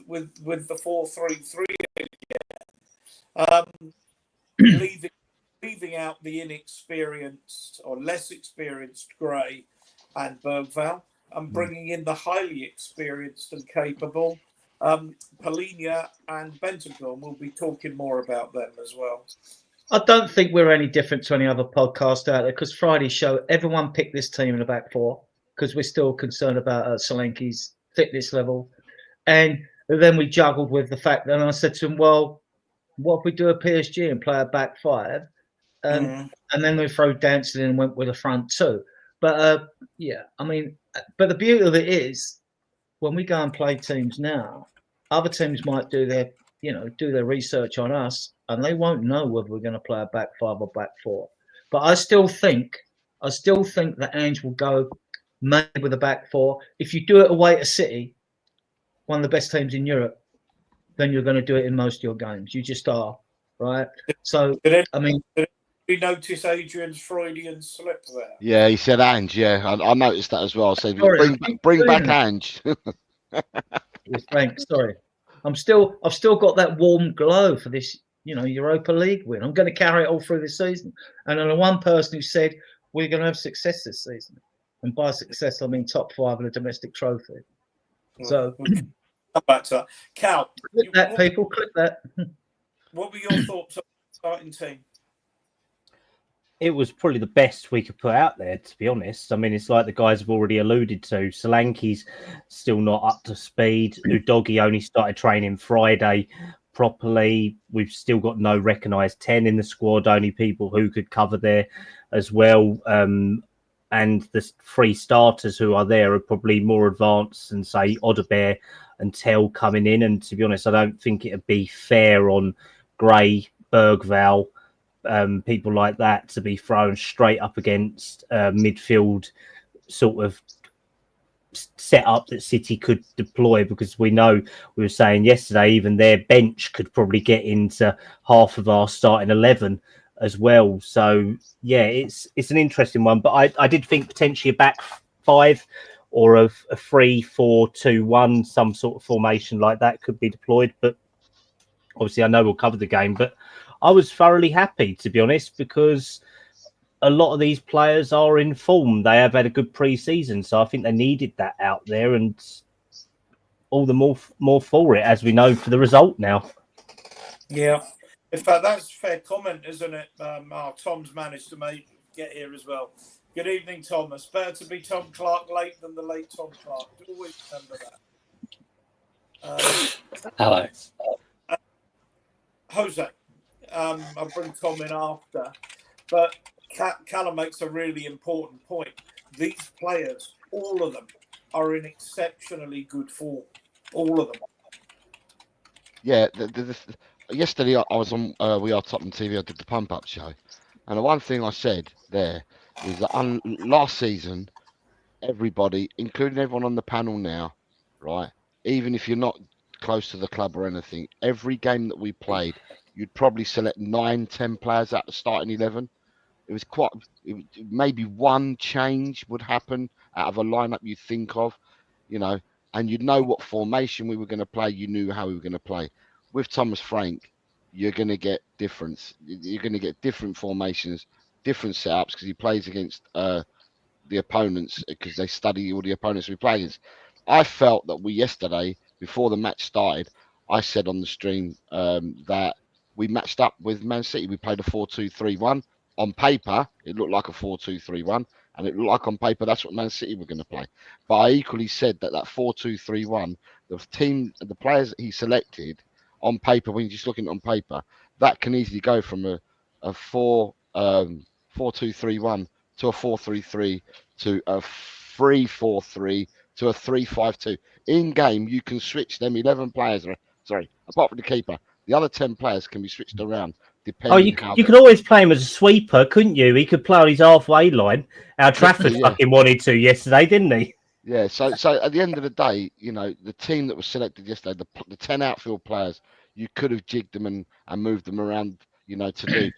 with the 4-3-3 again, leaving out the inexperienced or less experienced Gray and Bergvall, and bringing in the highly experienced and capable Polina and Bentancur. We'll be talking more about them as well. I don't think we're any different to any other podcast out there, because Friday's show, everyone picked this team in the back four because we're still concerned about Solanke's fitness level. And then we juggled with the fact that I said to him, well, what if we do a PSG and play a back five? And then we throw Dancing in and went with a front two. But but the beauty of it is when we go and play teams now, other teams might do their research on us, and they won't know whether we're going to play a back five or back four. But I still think that Ange will go maybe with a back four. If you do it away to City, one of the best teams in Europe, then you're going to do it in most of your games. You just are, right? So, did you notice Adrian's Freudian slip there? Yeah, he said Ange. Yeah, I noticed that as well. I said, bring back Ange. Frank, sorry. I've still got that warm glow for this, Europa League win. I'm going to carry it all through this season. And then one person who said we're going to have success this season, and by success I mean top five in a domestic trophy. So, come back to that. Cal, click that. What were your thoughts on the starting team? It was probably the best we could put out there, to be honest. I mean, it's like the guys have already alluded to. Solanke's still not up to speed. Udogie only started training Friday properly. We've still got no recognised 10 in the squad, only people who could cover there as well. And the three starters who are there are probably more advanced than, say, Odobert and Tell coming in. And to be honest, I don't think it'd be fair on Gray, Bergvall, people like that to be thrown straight up against midfield sort of setup that City could deploy, because we know, we were saying yesterday, even their bench could probably get into half of our starting 11 as well. So yeah, it's an interesting one, but I did think potentially a back five or a 3-4-2-1, some sort of formation like that could be deployed. But obviously I know we'll cover the game, but I was thoroughly happy, to be honest, because a lot of these players are in form. They have had a good pre-season, so I think they needed that out there, and all the more for it, as we know for the result now. Yeah, in fact, that's a fair comment, isn't it? Tom's managed to get here as well. Good evening, Thomas. Better to be Tom Clark late than the late Tom Clark. Always remember that. Hello. Jose, I'll bring Tom in after, but Callum makes a really important point. These players, all of them, are in exceptionally good form. All of them. Yeah, yesterday I was on We Are Tottenham TV. I did the Pump Up show, and the one thing I said there is that last season, everybody, including everyone on the panel now, right, even if you're not close to the club or anything, every game that we played, you'd probably select 9-10 players out the starting 11. It was maybe one change would happen out of a lineup you think of, and you'd know what formation we were going to play. You knew how we were going to play. With Thomas Frank, you're going to get difference. You're going to get different formations, different setups, because he plays against the opponents, because they study all the opponents we play against. I felt that yesterday, before the match started, I said on the stream that we matched up with Man City. We played a 4-2-3-1. On paper, it looked like a 4-2-3-1, and it looked like on paper that's what Man City were going to play. But I equally said that 4-2-3-1, the players that he selected on paper, when you're just looking on paper, that can easily go from a 4-2-3-1 to a 4-3-3 to a 3-4-3 to a 3-5-2. In game, you can switch them 11 players. Sorry, apart from the keeper, the other 10 players can be switched around. You could always play him as a sweeper, couldn't you? He could play on his halfway line. Our Trafford fucking wanted to yesterday, didn't he? Yeah, so at the end of the day, the team that was selected yesterday, the 10 outfield players, you could have jigged them and moved them around, to do.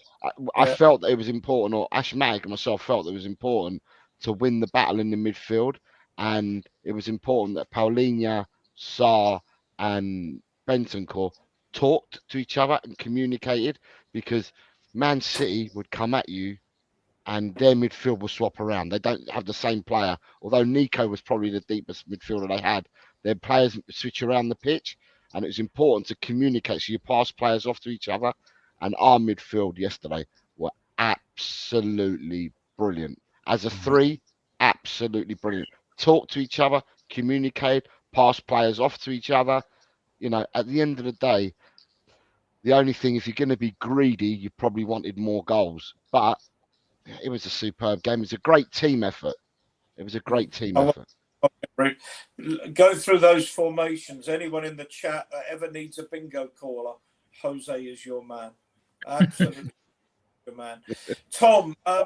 I felt that it was important, or Ash Mag and myself felt that it was important to win the battle in the midfield, and it was important that Paulinho, Sarr, and Bentancur talked to each other and communicated, because Man City would come at you and their midfield will swap around. They don't have the same player. Although Nico was probably the deepest midfielder they had, their players switch around the pitch, and it was important to communicate. So you pass players off to each other, and our midfield yesterday were absolutely brilliant. As a three, absolutely brilliant. Talk to each other, communicate, pass players off to each other. You know, at the end of the day, the only thing, if you're going to be greedy, you probably wanted more goals. But it was a superb game. It was a great team effort. It was a great team effort. Go through those formations. Anyone in the chat that ever needs a bingo caller, Jose is your man. Absolutely your man. Tom, I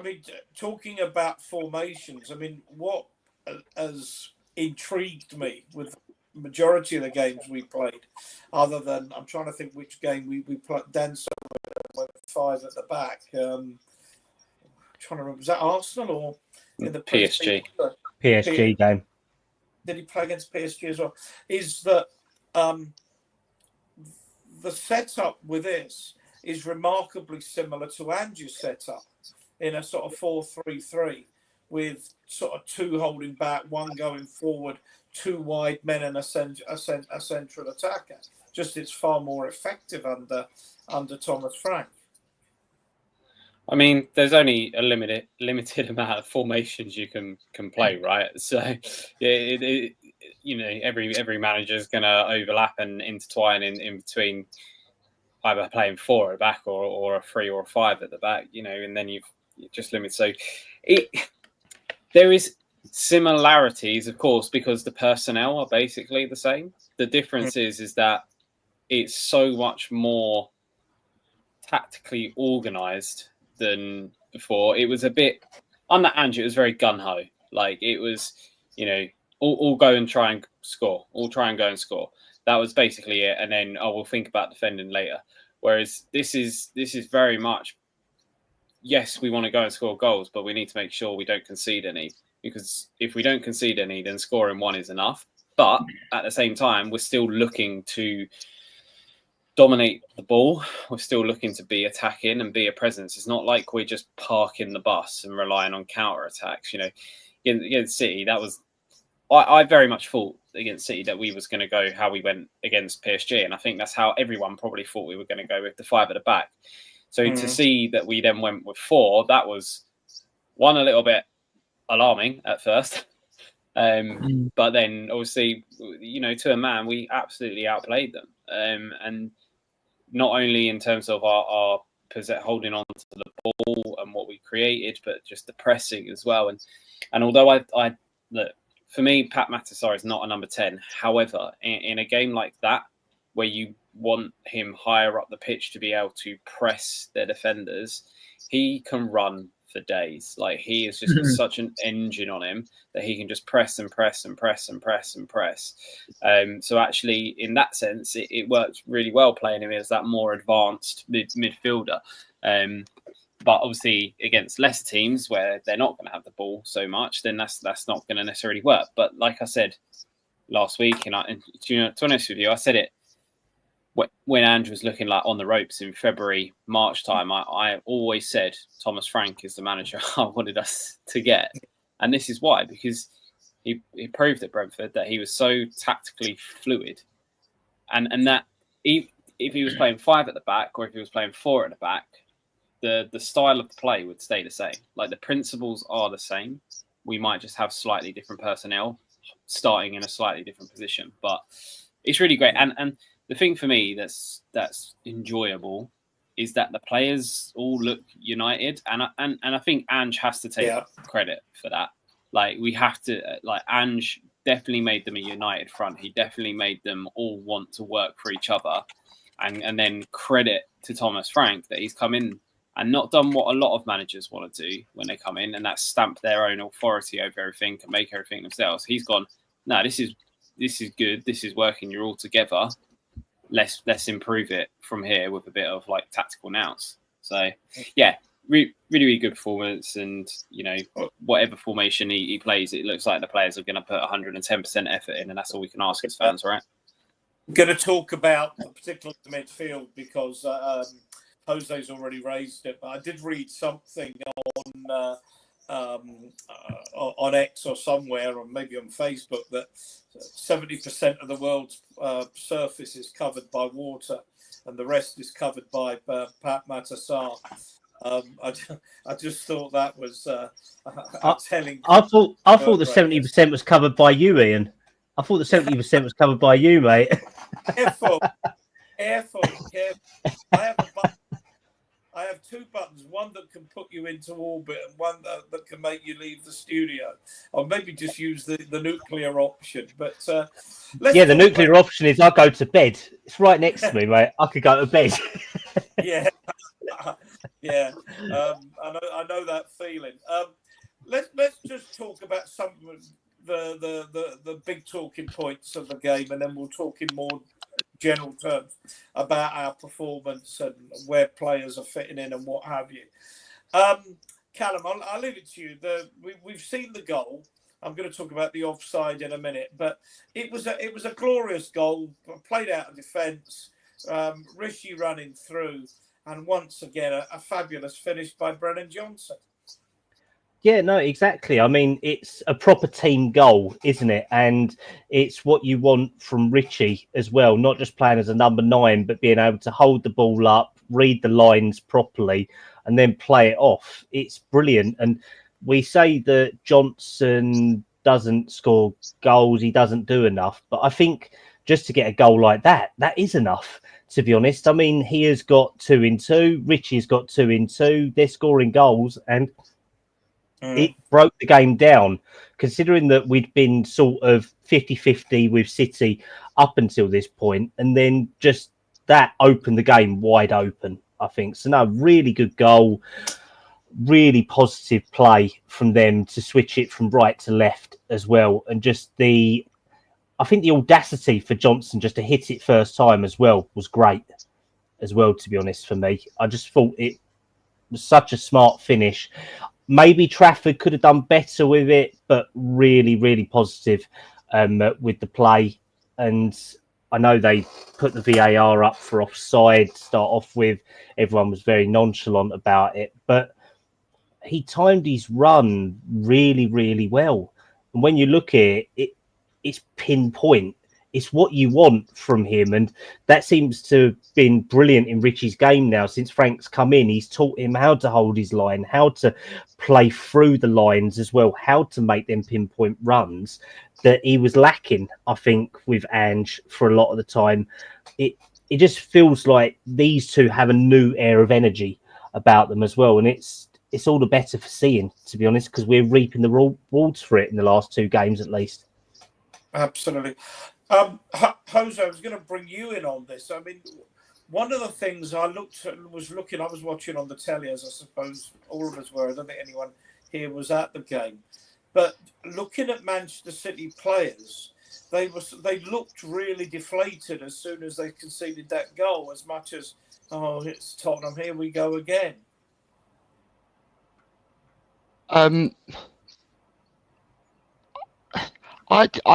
mean, talking about formations, I mean, what has intrigued me with the majority of the games we played, other than, I'm trying to think which game we played, Dan went 5 at the back. I'm trying to remember, was that Arsenal or in the PSG game? Did he play against PSG as well? Is that the setup with this is remarkably similar to Ange's setup in a sort of 4-3-3 with sort of 2 holding back, 1 going forward, 2 wide men and a central attacker. Just it's far more effective under Thomas Frank. I mean, there's only a limited amount of formations you can play, right? So, every manager is going to overlap and intertwine in between either playing 4 at the back or a 3 or a 5 at the back, and then you're just limited. So, there is similarities, of course, because the personnel are basically the same. The difference is that it's so much more tactically organised than before. It was a bit under Ange, it was very gun-ho. Like it was, all go and try and score. All try and go and score. That was basically it. And then we'll think about defending later. Whereas this is very much, yes, we want to go and score goals, but we need to make sure we don't concede any. Because if we don't concede any, then scoring 1 is enough. But at the same time, we're still looking to dominate the ball. We're still looking to be attacking and be a presence. It's not like we're just parking the bus and relying on counter attacks. Against City, that was I very much thought against City that we was going to go how we went against PSG, and I think that's how everyone probably thought we were going to go with the 5 at the back. So to see that we then went with 4, that was a little bit alarming at first. But then obviously, to a man, we absolutely outplayed them. And not only in terms of our holding on to the ball and what we created, but just the pressing as well. And although I look, for me, Pat Matasar is not a number 10. However, in a game like that, where you want him higher up the pitch to be able to press their defenders, he can run for days. Like he is just got such an engine on him that he can just press and press and press and press and press. So actually, in that sense, it works really well playing him as that more advanced midfielder. But obviously, against lesser teams where they're not going to have the ball so much, then that's not going to necessarily work. But like I said last week, and to be honest with you, I said it when Andrew was looking like on the ropes in February, March time. I always said Thomas Frank is the manager I wanted us to get. And this is why, because he proved at Brentford that he was so tactically fluid. And that if he was playing 5 at the back or if he was playing 4 at the back, the style of play would stay the same. Like the principles are the same. We might just have slightly different personnel starting in a slightly different position. But it's really great. And the thing for me that's enjoyable is that the players all look united, and I think Ange has to take credit for that. Like we have to, Ange definitely made them a united front. He definitely made them all want to work for each other, and then credit to Thomas Frank that he's come in and not done what a lot of managers want to do when they come in, and that's stamp their own authority over everything and make everything themselves. He's gone, no, this is good. This is working. You're all together. Let's improve it from here with a bit of like tactical nous. So yeah, really good performance, and whatever formation he plays, it looks like the players are going to put 110% effort in, and that's all we can ask as fans, right? I'm going to talk about particularly the midfield because Jose's already raised it, but I did read something on X or somewhere, or maybe on Facebook, that 70% of the world's surface is covered by water, and the rest is covered by Pat Matassar. I just thought that was telling. I thought the 70% was covered by you, Ian. I thought the 70% was covered by you, mate. Careful. I have two buttons, one that can put you into orbit and one that can make you leave the studio. Or maybe just use the nuclear option. But the nuclear option is I go to bed. It's right next to me, mate. I could go to bed. Yeah. Yeah. I know that feeling. Let's just talk about some of the big talking points of the game, and then we'll talk in more general terms about our performance and where players are fitting in and what have you. Callum, I'll leave it to you. We've seen the goal. I'm going to talk about the offside in a minute, but it was a glorious goal, played out of defence, Rishi running through, and once again a fabulous finish by Brennan Johnson. Yeah, no, exactly. I mean, it's a proper team goal, isn't it? And it's what you want from Richie as well, not just playing as a number 9, but being able to hold the ball up, read the lines properly, and then play it off. It's brilliant. And we say that Johnson doesn't score goals, he doesn't do enough. But I think just to get a goal like that is enough, to be honest. I mean, he has got 2 in 2. Richie's got 2 in 2. They're scoring goals, and it broke the game down, considering that we'd been sort of 50-50 with City up until this point, and then just that opened the game wide open, I think. So, no, really good goal, really positive play from them to switch it from right to left as well. And just I think the audacity for Johnson just to hit it first time as well was great as well, to be honest, for me. I just thought it was such a smart finish. Maybe Trafford could have done better with it, but really, really positive with the play. And I know they put the VAR up for offside to start off with. Everyone was very nonchalant about it, but he timed his run really, really well. And when you look at it, it's pinpoint. It's what you want from him. And that seems to have been brilliant in Richie's game now. Since Frank's come in, he's taught him how to hold his line, how to play through the lines as well, how to make them pinpoint runs that he was lacking, I think, with Ange for a lot of the time. It just feels like these two have a new air of energy about them as well. And it's all the better for seeing, to be honest, because we're reaping the rewards for it in the last 2 games at least. Absolutely. Jose, I was going to bring you in on this. I mean, one of the things I was watching on the telly, as I suppose all of us were. I don't think anyone here was at the game. But looking at Manchester City players, they looked really deflated as soon as they conceded that goal, as much as, oh, it's Tottenham, here we go again. I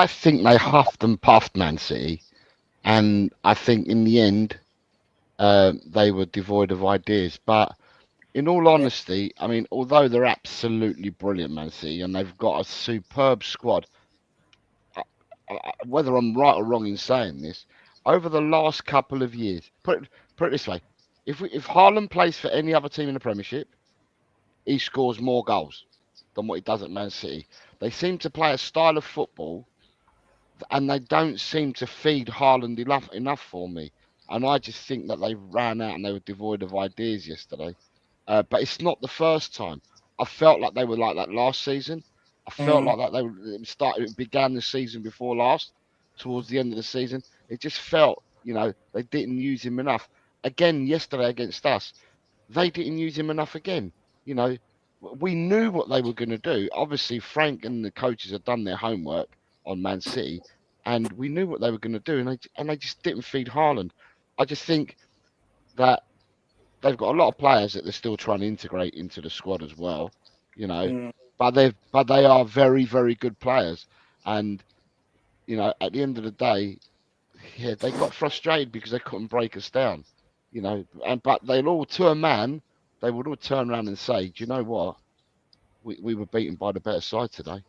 think they huffed and puffed Man City, and I think in the end they were devoid of ideas. But in all honesty, I mean, although they're absolutely brilliant, Man City, and they've got a superb squad, whether I'm right or wrong in saying this, over the last couple of years, put it this way, if Haaland plays for any other team in the Premiership, he scores more goals than what he does at Man City. They seem to play a style of football, and they don't seem to feed Haaland enough for me. And I just think that they ran out and they were devoid of ideas yesterday. But it's not the first time. I felt like they were like that last season. I felt like that it began the season before last, towards the end of the season. It just felt, they didn't use him enough. Again, yesterday against us, they didn't use him enough again. We knew what they were going to do. Obviously, Frank and the coaches had done their homework on Man City, and we knew what they were going to do, and they just didn't feed Haaland. I just think that they've got a lot of players that they're still trying to integrate into the squad as well, you know. Mm. But they are very, very good players, and you know, at the end of the day, yeah, they got frustrated because they couldn't break us down, you know. And but they'll all, to a man, they would all turn around and say, "Do you know what? We were beaten by the better side today.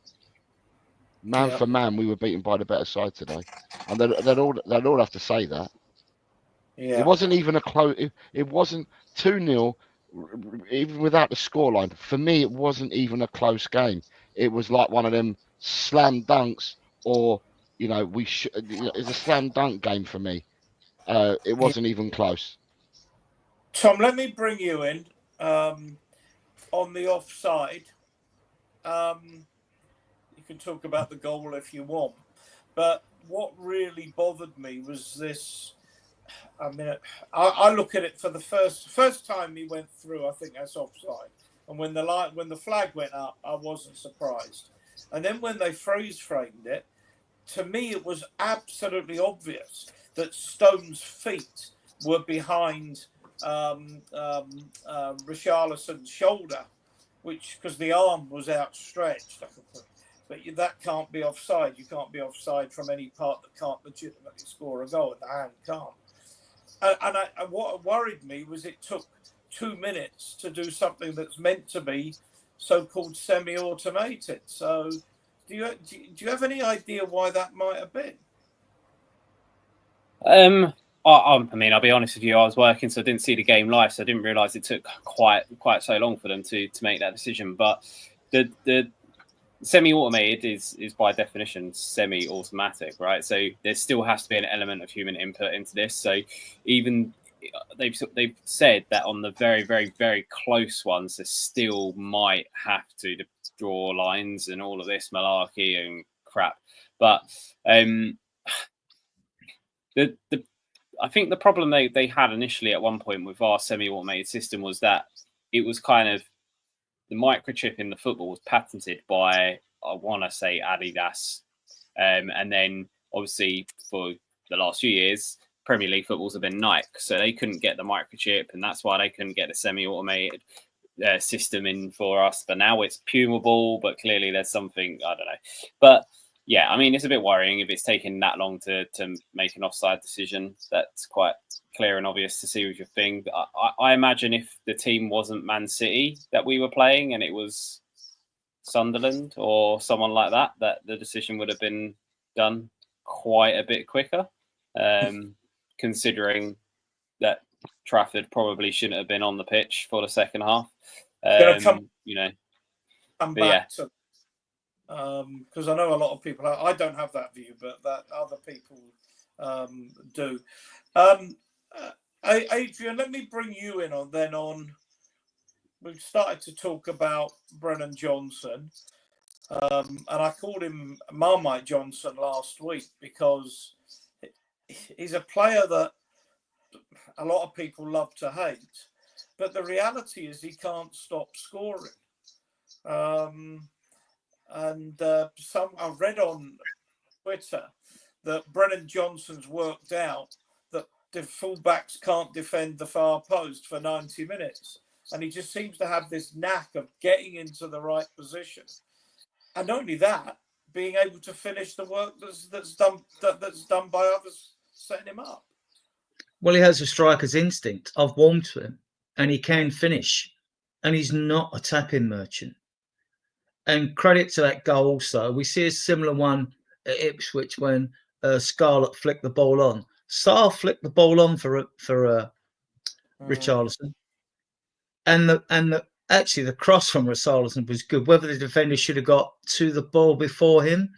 Man Yeah. for man, we were beaten by the better side today." And they'll all have to say that. Yeah. It wasn't even a close. It wasn't 2-0, even without the scoreline. For me, it wasn't even a close game. It was like one of them slam dunks, or you know, it's a slam dunk game for me. It wasn't even close. Tom, let me bring you in on the offside. You can talk about the goal if you want, but what really bothered me was this. I mean, I look at it for the first time he went through. I think that's offside, and when the flag went up, I wasn't surprised. And then when they freeze framed it, to me it was absolutely obvious that Stone's feet were behind Richarlison's shoulder, because the arm was outstretched. But that can't be offside. You can't be offside from any part that can't legitimately score a goal, and the hand can't. And what worried me was it took 2 minutes to do something that's meant to be so-called semi-automated. So do you have any idea why that might have been? I mean, I'll be honest with you. I was working, so I didn't see the game live, so I didn't realise it took quite so long for them to make that decision. But the semi-automated is by definition semi-automatic, right? So there still has to be an element of human input into this. So even they've said that on the very, very, very close ones, they still might have to draw lines and all of this malarkey and crap. But I think the problem they had initially at one point with our semi-automated system was that it was kind of, the microchip in the football was patented by, I want to say, Adidas. And then obviously for the last few years, Premier League footballs have been Nike. So they couldn't get the microchip, and that's why they couldn't get the semi-automated system in for us. But now it's Pumable, but clearly there's something, I don't know. But yeah, I mean, it's a bit worrying if it's taken that long to make an offside decision. That's quite clear and obvious to see with your thing. I imagine if the team wasn't Man City that we were playing and it was Sunderland or someone like that, that the decision would have been done quite a bit quicker, considering that Trafford probably shouldn't have been on the pitch for the second half. Come But back to, because I know a lot of people, I don't have that view, but that other people do. Adrian, let me bring you in on. We've started to talk about Brennan Johnson, and I called him Marmite Johnson last week because he's a player that a lot of people love to hate, but the reality is he can't stop scoring. I've read on Twitter that Brennan Johnson's worked out that the fullbacks can't defend the far post for 90 minutes. And he just seems to have this knack of getting into the right position. And not only that, being able to finish the work that's done by others setting him up. Well, he has a striker's instinct. I've warmed to him, and he can finish. And he's not a tapping merchant. And credit to that goal also. We see a similar one at Ipswich when Scarlett flicked the ball on. Sarr flicked the ball on for Richarlison. And actually the cross from Richarlison was good. Whether the defender should have got to the ball before him.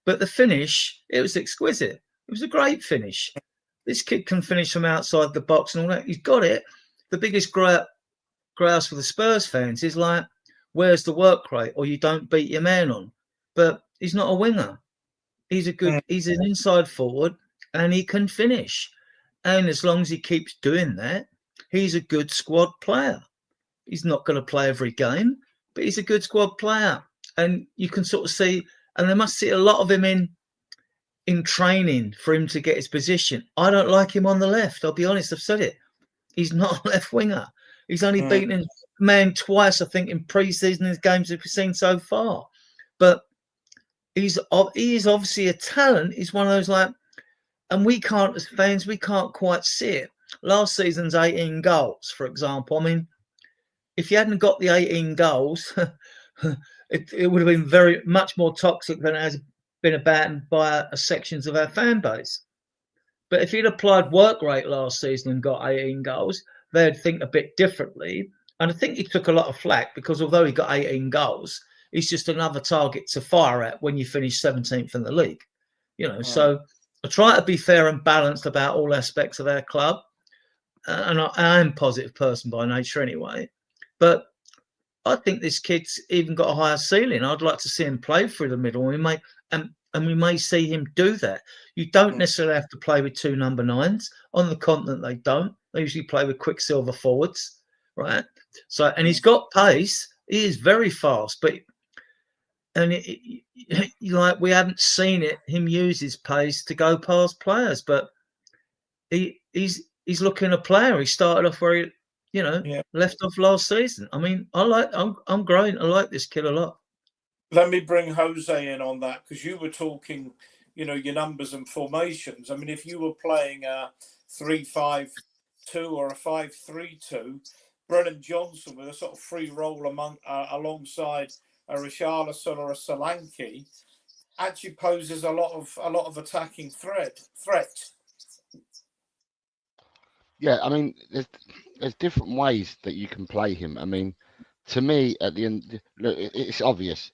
But the finish, it was exquisite. It was a great finish. This kid can finish from outside the box and all that. He's got it. The biggest grouse for the Spurs fans is like, where's the work rate? Or you don't beat your man on. But he's not a winger. He's an inside forward and he can finish. And as long as he keeps doing that, he's a good squad player. He's not going to play every game, but he's a good squad player. And you can sort of see, and they must see a lot of him in training for him to get his position. I don't like him on the left. I'll be honest, I've said it. he's not a left winger. He's only Mm. beaten man twice, I think, in pre-season in the games that we've seen so far. But he is obviously a talent. He's one of those like, and we can't, as fans, we can't quite see it. Last season's 18 goals, for example. I mean, if you hadn't got the 18 goals, it would have been very much more toxic than it has been abandoned by sections of our fan base. But if he'd applied work rate last season and got 18 goals, they'd think a bit differently. And I think he took a lot of flack because although he got 18 goals, he's just another target to fire at when you finish 17th in the league. So I try to be fair and balanced about all aspects of our club. And I am a positive person by nature anyway. But I think this kid's even got a higher ceiling. I'd like to see him play through the middle. And we may see him do that. You don't necessarily have to play with 2 number 9s. On the continent, they don't. They usually play with quicksilver forwards, right? So, and he's got pace. He is very fast, but we haven't seen him use his pace to go past players. But he's looking a player. He started off where he, left off last season. I mean, I'm growing. I like this kid a lot. Let me bring Jose in on that because you were talking, your numbers and formations. I mean, if you were playing a 3-5-2 or a 5-3-2, Brennan Johnson with a sort of free role alongside a Richarlison or a Solanke actually poses a lot of attacking threat. Yeah, I mean, there's different ways that you can play him. I mean, to me, at the end, look, it's obvious.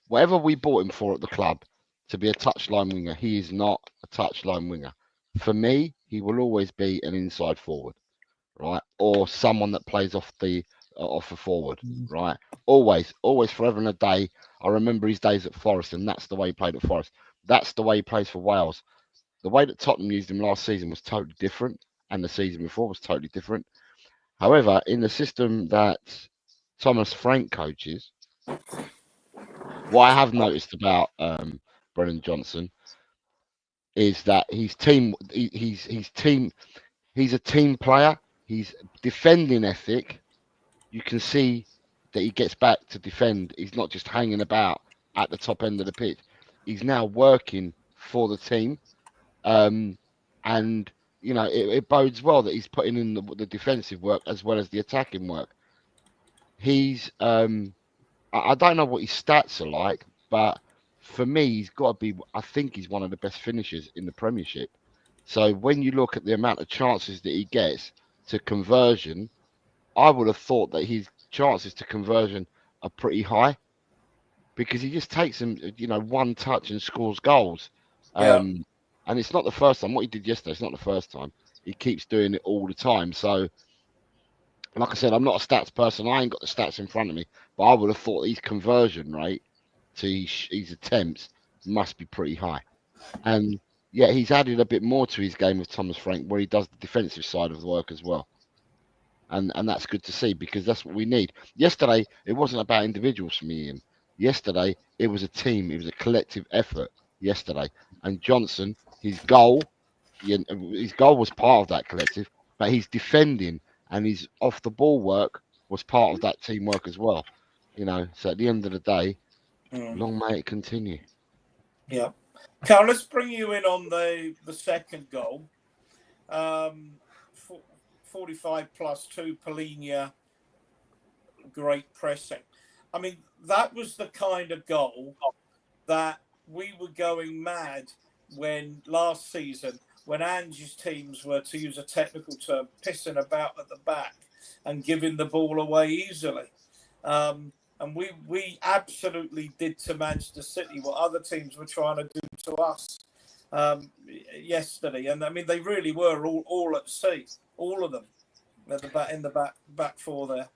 Whatever we bought him for at the club to be a touchline winger, he is not a touchline winger. For me, he will always be an inside forward, right, or someone that plays off a forward, right. Always, forever and a day. I remember his days at Forest, and that's the way he played at Forest. That's the way he plays for Wales. The way that Tottenham used him last season was totally different, and the season before was totally different. However, in the system that Thomas Frank coaches, what I have noticed about Brennan Johnson is that he's a team player. He's defending ethic. You can see that he gets back to defend. He's not just hanging about at the top end of the pitch. He's now working for the team, and it bodes well that he's putting in the defensive work as well as the attacking work. He's I don't know what his stats are like, but for me, he's got to be. I think he's one of the best finishers in the Premiership. So when you look at the amount of chances that he gets to conversion, I would have thought that his chances to conversion are pretty high because he just takes them, one touch and scores goals. Yeah. And it's not the first time. What he did yesterday, it's not the first time. He keeps doing it all the time. So, like I said, I'm not a stats person. I ain't got the stats in front of me, but I would have thought his conversion rate to his attempts must be pretty high. And yeah, he's added a bit more to his game with Thomas Frank, where he does the defensive side of the work as well. And that's good to see because that's what we need. Yesterday, it wasn't about individuals for me, Ian. Yesterday, it was a team. It was a collective effort yesterday. And Johnson, his goal was part of that collective, but his defending and his off the ball work was part of that teamwork as well. So at the end of the day, long may it continue. Yeah. Carl, let's bring you in on the second goal. 45+2, Palhinha, great pressing. I mean, that was the kind of goal that we were going mad when last season, when Ange's teams were, to use a technical term, pissing about at the back and giving the ball away easily. And we absolutely did to Manchester City what other teams were trying to do to us yesterday. And I mean, they really were all at sea, all of them, in the back four there.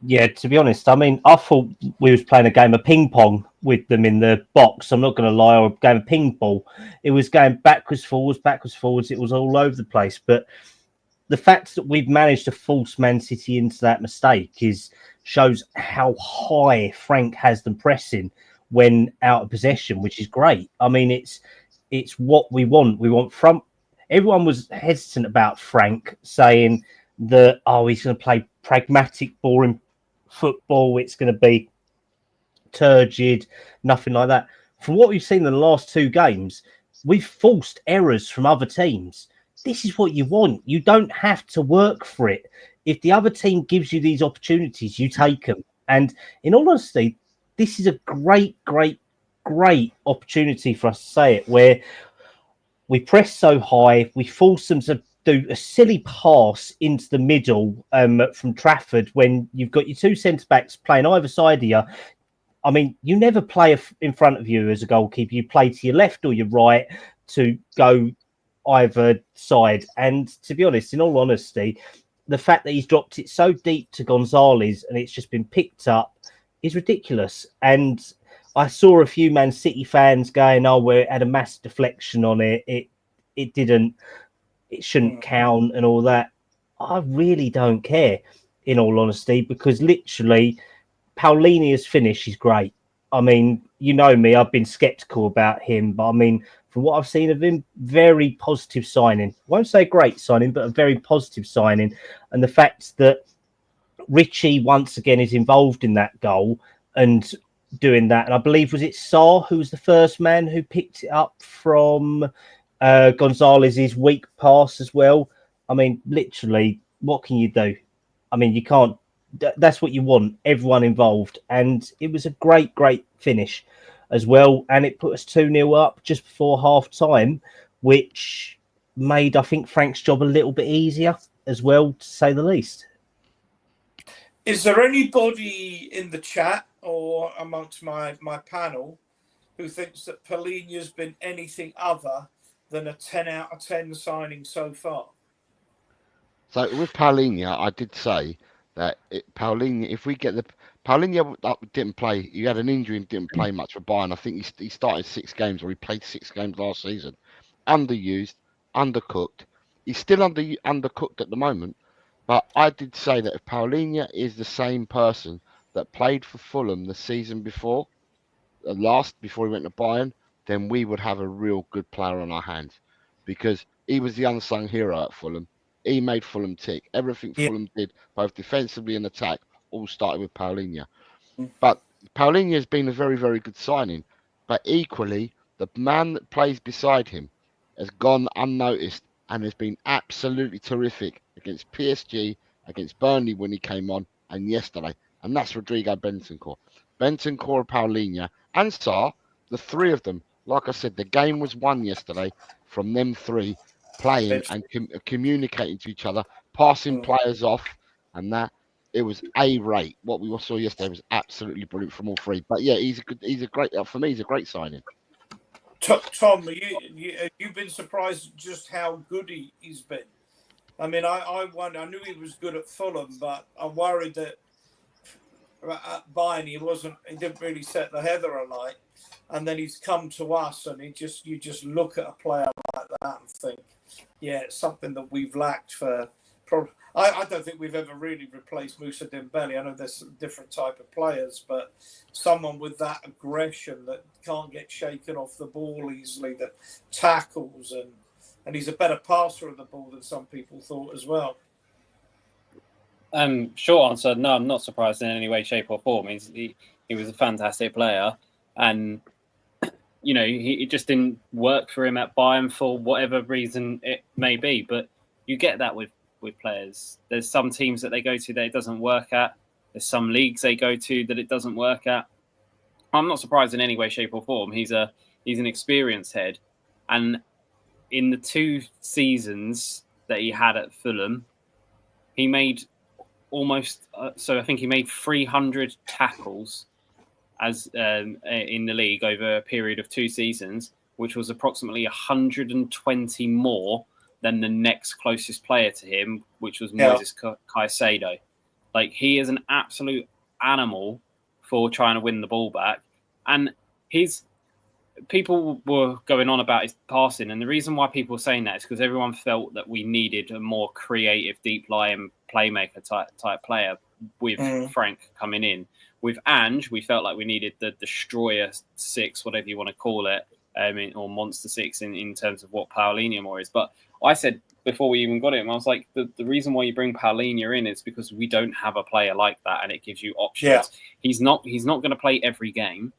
Yeah, to be honest, I mean, I thought we was playing a game of ping pong with them in the box. I'm not going to lie, or a game of ping pong. It was going backwards, forwards. It was all over the place. But the fact that we've managed to force Man City into that mistake shows how high Frank has them pressing when out of possession, which is great. I mean, it's what we want. We want front. Everyone was hesitant about Frank, saying that, he's going to play pragmatic, boring football. It's going to be turgid, nothing like that. From what we've seen in the last two games, we've forced errors from other teams. This is what you want. You don't have to work for it. If the other team gives you these opportunities, you take them. And in all honesty, this is a great, great, great opportunity for us to say it, where we press so high, we force them to do a silly pass into the middle from Trafford when you've got your two centre-backs playing either side of you. I mean, you never play in front of you as a goalkeeper. You play to your left or your right to go either side. And to be honest, in all honesty, the fact that he's dropped it so deep to Gonzalez and it's just been picked up is ridiculous. And I saw a few Man City fans going, "Oh, we had a mass deflection on it. It didn't. It shouldn't count," and all that. I really don't care, in all honesty, because literally, Paulinia's finish is great. I mean, you know me, I've been sceptical about him, but I mean, from what I've seen of him, very positive signing. Won't say great signing, but a very positive signing. And the fact that Richie once again is involved in that goal and doing that, and I believe was it Sarr who was the first man who picked it up from Gonzalez's weak pass as well. I mean, literally, what can you do? I mean, you can't. That's what you want, everyone involved. And it was a great, great finish as well. And it put us 2-0 up just before half time, which made, I think, Frank's job a little bit easier as well, to say the least. Is there anybody in the chat or amongst my panel who thinks that Paulinia's been anything other than a 10 out of 10 signing so far? So with Paulinho, I did say that Paulinho, if we get Paulinho didn't play, he had an injury and didn't play much for Bayern. I think he started 6 games, or he played 6 games last season. Underused, undercooked. He's still undercooked at the moment. But I did say that if Paulinho is the same person that played for Fulham the season before, before he went to Bayern, then we would have a real good player on our hands, because he was the unsung hero at Fulham. He made Fulham tick. Everything Fulham did, both defensively and attack, all started with Paulinho. But Paulinho has been a very, very good signing. But equally, the man that plays beside him has gone unnoticed and has been absolutely terrific against PSG, against Burnley when he came on, and yesterday. And that's Rodrigo Bentancur. Bentancur, Paulinho, and Sarr, the three of them. Like I said, the game was won yesterday from them three playing and communicating to each other, passing players off, and that. It was A-rate. What we saw yesterday was absolutely brilliant from all three. But yeah, he's a great, for me, he's a great signing. Tom, you've been surprised just how good he's been. I mean, I knew he was good at Fulham, but I'm worried that at Bayern he didn't really set the heather alight, and then he's come to us, and you just look at a player like that and think, yeah, it's something that we've lacked for. I don't think we've ever really replaced Moussa Dembele. I know there's some different type of players, but someone with that aggression that can't get shaken off the ball easily, that tackles, and he's a better passer of the ball than some people thought as well. Short answer, no, I'm not surprised in any way, shape or form. He was a fantastic player, and you know, it just didn't work for him at Bayern for whatever reason it may be. But you get that with players. There's some teams that they go to that it doesn't work at. There's some leagues they go to that it doesn't work at. I'm not surprised in any way, shape or form. He's an experienced head, and in the 2 seasons that he had at Fulham, he made almost. I think he made 300 tackles as in the league over a period of 2 seasons, which was approximately 120 more than the next closest player to him, which was Moises Caicedo. Like, he is an absolute animal for trying to win the ball back. And people were going on about his passing. And the reason why people were saying that is because everyone felt that we needed a more creative, deep-lying playmaker type player with Frank coming in. With Ange, we felt like we needed the Destroyer 6, whatever you want to call it, or Monster 6 in terms of what Paulinho more is. But I said before we even got him. I was like, the reason why you bring Paulinho in is because we don't have a player like that, and it gives you options. Yeah. He's not going to play every game,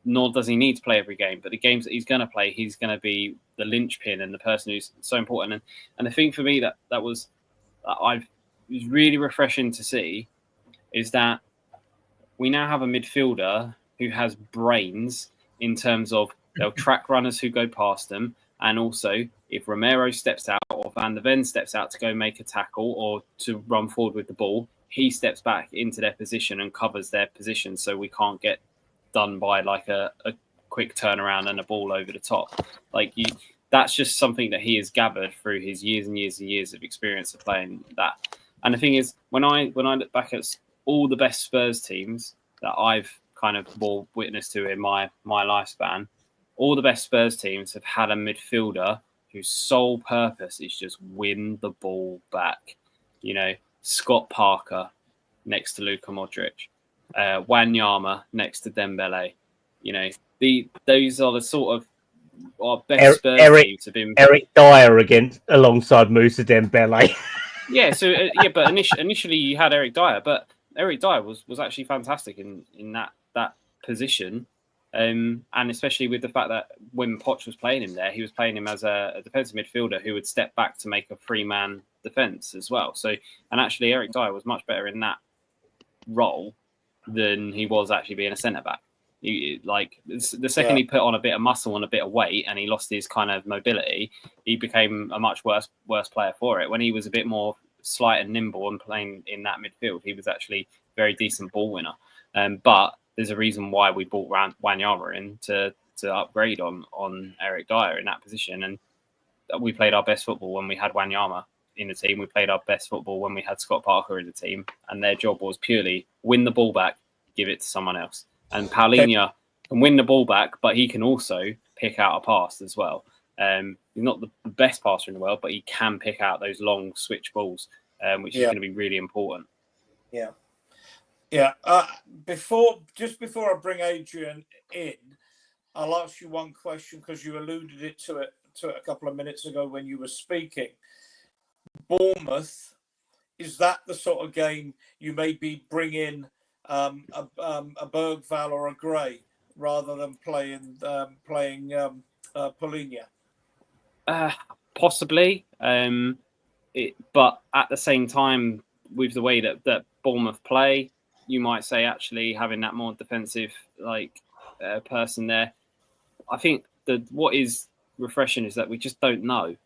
nor does he need to play every game. But the games that he's going to play, he's going to be the linchpin and the person who's so important. And the thing for me that was really refreshing to see is that we now have a midfielder who has brains in terms of they'll track runners who go past them, and also if Romero steps out or Van der Ven steps out to go make a tackle or to run forward with the ball, he steps back into their position and covers their position, so we can't get done by like a quick turnaround and a ball over the top. That's just something that he has gathered through his years and years and years of experience of playing that. And the thing is, when I look back at all the best Spurs teams that I've kind of bore witness to in my lifespan, all the best Spurs teams have had a midfielder whose sole purpose is just win the ball back. You know, Scott Parker next to Luka Modric, Wanyama next to Dembele. You know, those are the sort of our best Spurs teams have been. Eric Dyer alongside Moussa Dembele. Yeah, so but initially you had Eric Dyer, but Eric Dyer was actually fantastic in that position. And especially with the fact that when Poch was playing him there, he was playing him as a defensive midfielder who would step back to make a three-man defence as well. So, and actually Eric Dyer was much better in that role than he was actually being a centre-back. The second he put on a bit of muscle and a bit of weight and he lost his kind of mobility, he became a much worse player for it. When he was a bit more slight and nimble and playing in that midfield, he was actually a very decent ball winner. But there's a reason why we brought Wanyama in to upgrade on Eric Dyer in that position. And we played our best football when we had Wanyama in the team. We played our best football when we had Scott Parker in the team. And their job was purely win the ball back, give it to someone else. And Paulinho can win the ball back, but he can also pick out a pass as well. He's not the best passer in the world, but he can pick out those long switch balls, which is going to be really important. Yeah. Yeah. Before I bring Adrian in, I'll ask you one question because you alluded to it a couple of minutes ago when you were speaking. Bournemouth, is that the sort of game you maybe bring in a Bergvall or a Gray rather than playing Paulinho? Possibly, but at the same time, with the way that Bournemouth play, you might say actually having that more defensive person there. I think that what is refreshing is that we just don't know,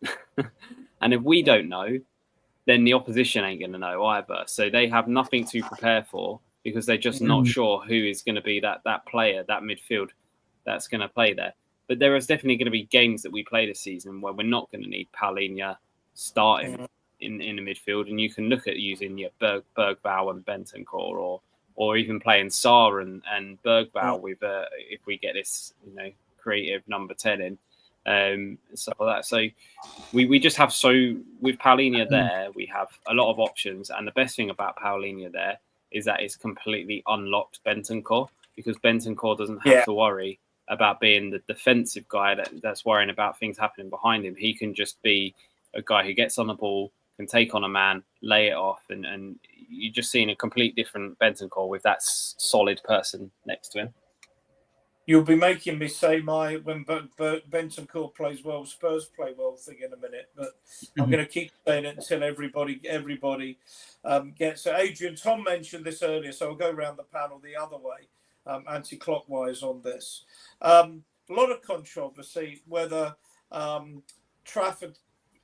and if we don't know, then the opposition ain't going to know either. So they have nothing to prepare for because they're just not sure who is going to be that player, that midfield that's going to play there. But there is definitely going to be games that we play this season where we're not going to need Paulinho starting in the midfield, and you can look at using Bergvall and Bentancur, or even playing Sarr and Bergvall with if we get this creative number 10 in. Stuff like that. So we just have with Paulinho there, we have a lot of options, and the best thing about Paulinho there is that it's completely unlocked Bentancur, because Bentancur doesn't have to worry about being the defensive guy that's worrying about things happening behind him. He can just be a guy who gets on the ball, can take on a man, lay it off, and you're just seeing a complete different Bentancur with that solid person next to him. You'll be making me say when Bentancur plays well, Spurs play well thing in a minute, but I'm going to keep saying it until everybody gets it. Adrian, Tom mentioned this earlier, so I'll go around the panel the other way, anti-clockwise on this. A lot of controversy whether Trafford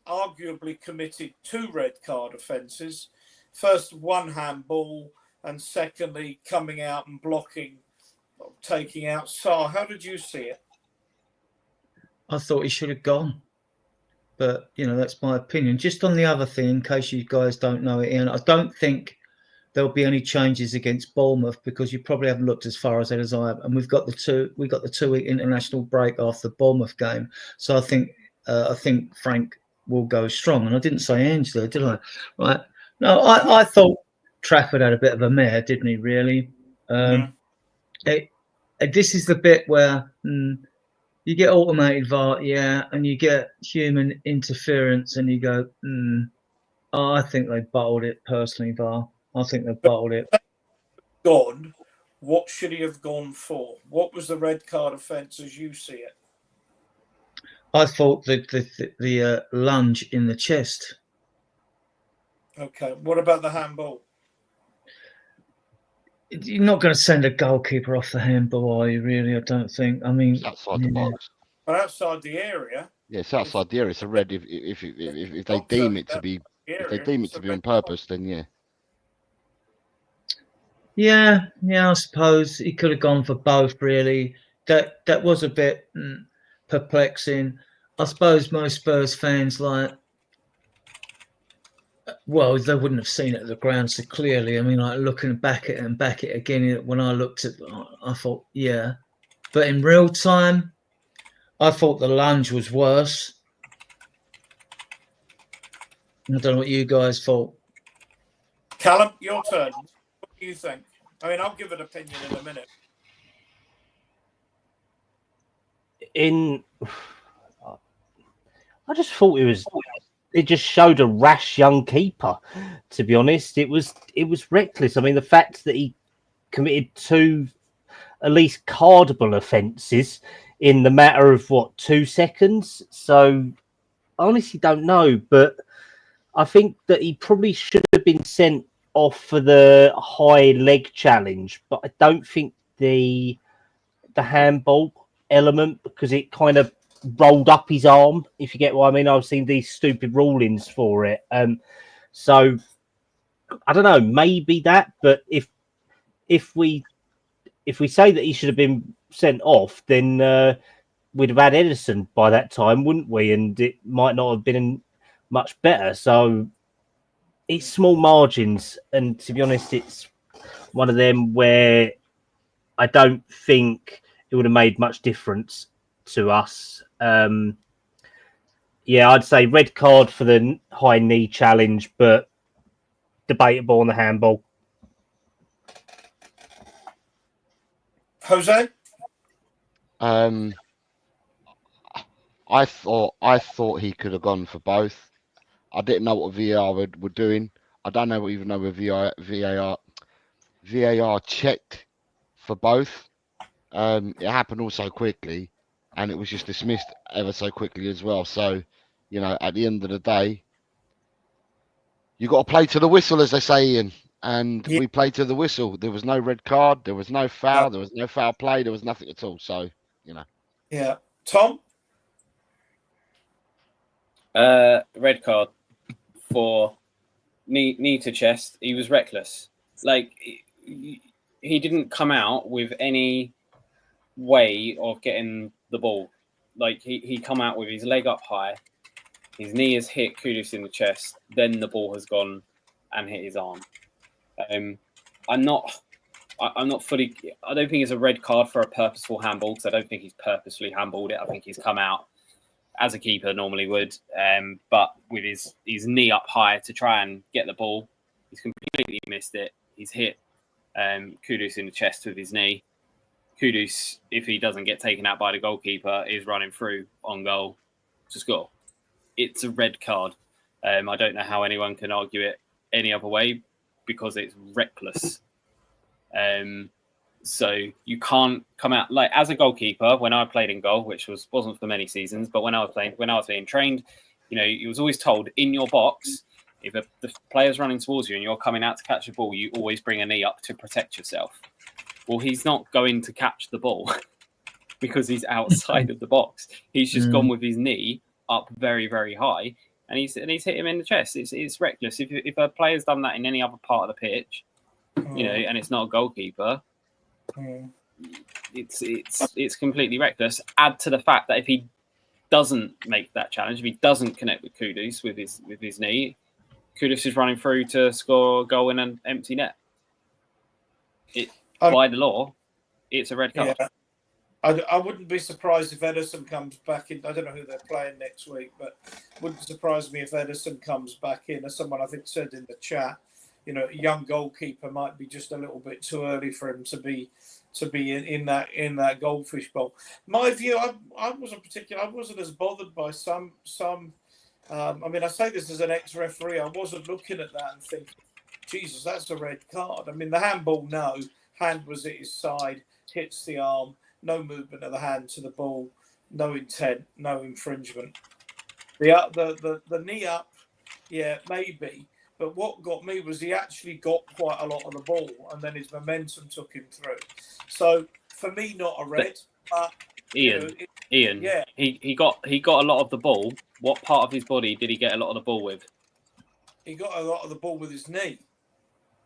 arguably committed 2 red card offences. First, one handball, and secondly, coming out and blocking, taking out Sarr. How did you see it? I thought he should have gone, but that's my opinion. Just on the other thing, in case you guys don't know it, Ian, I don't think there'll be any changes against Bournemouth because you probably haven't looked as far ahead as I have, and we got the 2-week international break after the Bournemouth game, so I think Frank will go strong. And I didn't say Angela, did I? Right? No, I thought Trafford had a bit of a mare, didn't he? Really. This is the bit where You get automated VAR, yeah, and you get human interference, and you go, oh, I think they bottled it personally, VAR. I think they bottled it. Gone. What should he have gone for? What was the red card offence as you see it? I thought the lunge in the chest. Okay. What about the handball? You're not going to send a goalkeeper off the handball, are you? Really? I don't think. I mean, It's outside the box. But outside the area. Yeah, it's outside the area. It's a red. If they deem it to be, if they deem it to be on purpose, then yeah. Yeah, I suppose he could have gone for both. Really, that was a bit perplexing. I suppose most Spurs fans well, they wouldn't have seen it at the ground so clearly. I mean, like looking back at it and back it again. When I looked at, I thought, yeah, but in real time, I thought the lunge was worse. I don't know what you guys thought. Callum, your turn. What do you think? I mean, I'll give an opinion in a minute. I just thought it just showed a rash young keeper, to be honest. It was reckless. I mean, the fact that he committed 2 at least cardable offences in the matter of 2 seconds. So I honestly don't know, but I think that he probably should have been sent off for the high leg challenge, but I don't think the handball element, because it kind of rolled up his arm, if you get what I mean. I've seen these stupid rulings for it. So I don't know, maybe that, but if we say that he should have been sent off, then we'd have had Ederson by that time, wouldn't we? And it might not have been much better. So it's small margins, and to be honest, it's one of them where I don't think it would have made much difference to us. Yeah, I'd say red card for the high knee challenge, but debatable on the handball. Jose? I thought he could have gone for both. I didn't know what VAR were doing. I don't even know where VAR checked for both. It happened all so quickly, and it was just dismissed ever so quickly as well. So, at the end of the day, you got to play to the whistle, as they say, Ian. And we played to the whistle. There was no red card. There was no foul. There was no foul play. There was nothing at all. So, Yeah. Tom? Red card for knee to chest. He was reckless. Like, he didn't come out with any way of getting the ball. Like, he come out with his leg up high. His knee has hit Kudus in the chest. Then the ball has gone and hit his arm. I'm not fully. I don't think it's a red card for a purposeful handball, because I don't think he's purposefully handballed it. I think he's come out as a keeper normally would, but with his knee up high to try and get the ball. He's completely missed it. He's hit Kudus in the chest with his knee. Kudus, if he doesn't get taken out by the goalkeeper, is running through on goal to score. It's a red card. I don't know how anyone can argue it any other way, because it's reckless. So you can't come out like, as a goalkeeper, when I played in goal, which wasn't for many seasons, but when I was being trained, you was always told in your box, if the player's running towards you and you're coming out to catch the ball, you always bring a knee up to protect yourself. Well, he's not going to catch the ball because he's outside of the box. He's just gone with his knee up very, very high, and he's hit him in the chest. It's reckless. If a player's done that in any other part of the pitch, and it's not a goalkeeper, it's completely reckless. Add to the fact that if he doesn't make that challenge, if he doesn't connect with Kudus with his knee, Kudus is running through to score a goal in an empty net. By the law, it's a red card. Yeah. I wouldn't be surprised if Ederson comes back in. I don't know who they're playing next week, but it wouldn't surprise me if Ederson comes back in. As someone I think said in the chat, a young goalkeeper might be just a little bit too early for him to be to be in that goldfish bowl. My view, I wasn't as bothered by some. I mean, I say this as an ex-referee. I wasn't looking at that and thinking, Jesus, that's a red card. I mean, the handball, no. Hand was at his side, hits the arm, no movement of the hand to the ball, no intent, no infringement. The knee up, yeah, maybe. But what got me was he actually got quite a lot of the ball, and then his momentum took him through. So for me, not a red. But Ian, yeah, he got a lot of the ball. What part of his body did he get a lot of the ball with? he got a lot of the ball with his knee.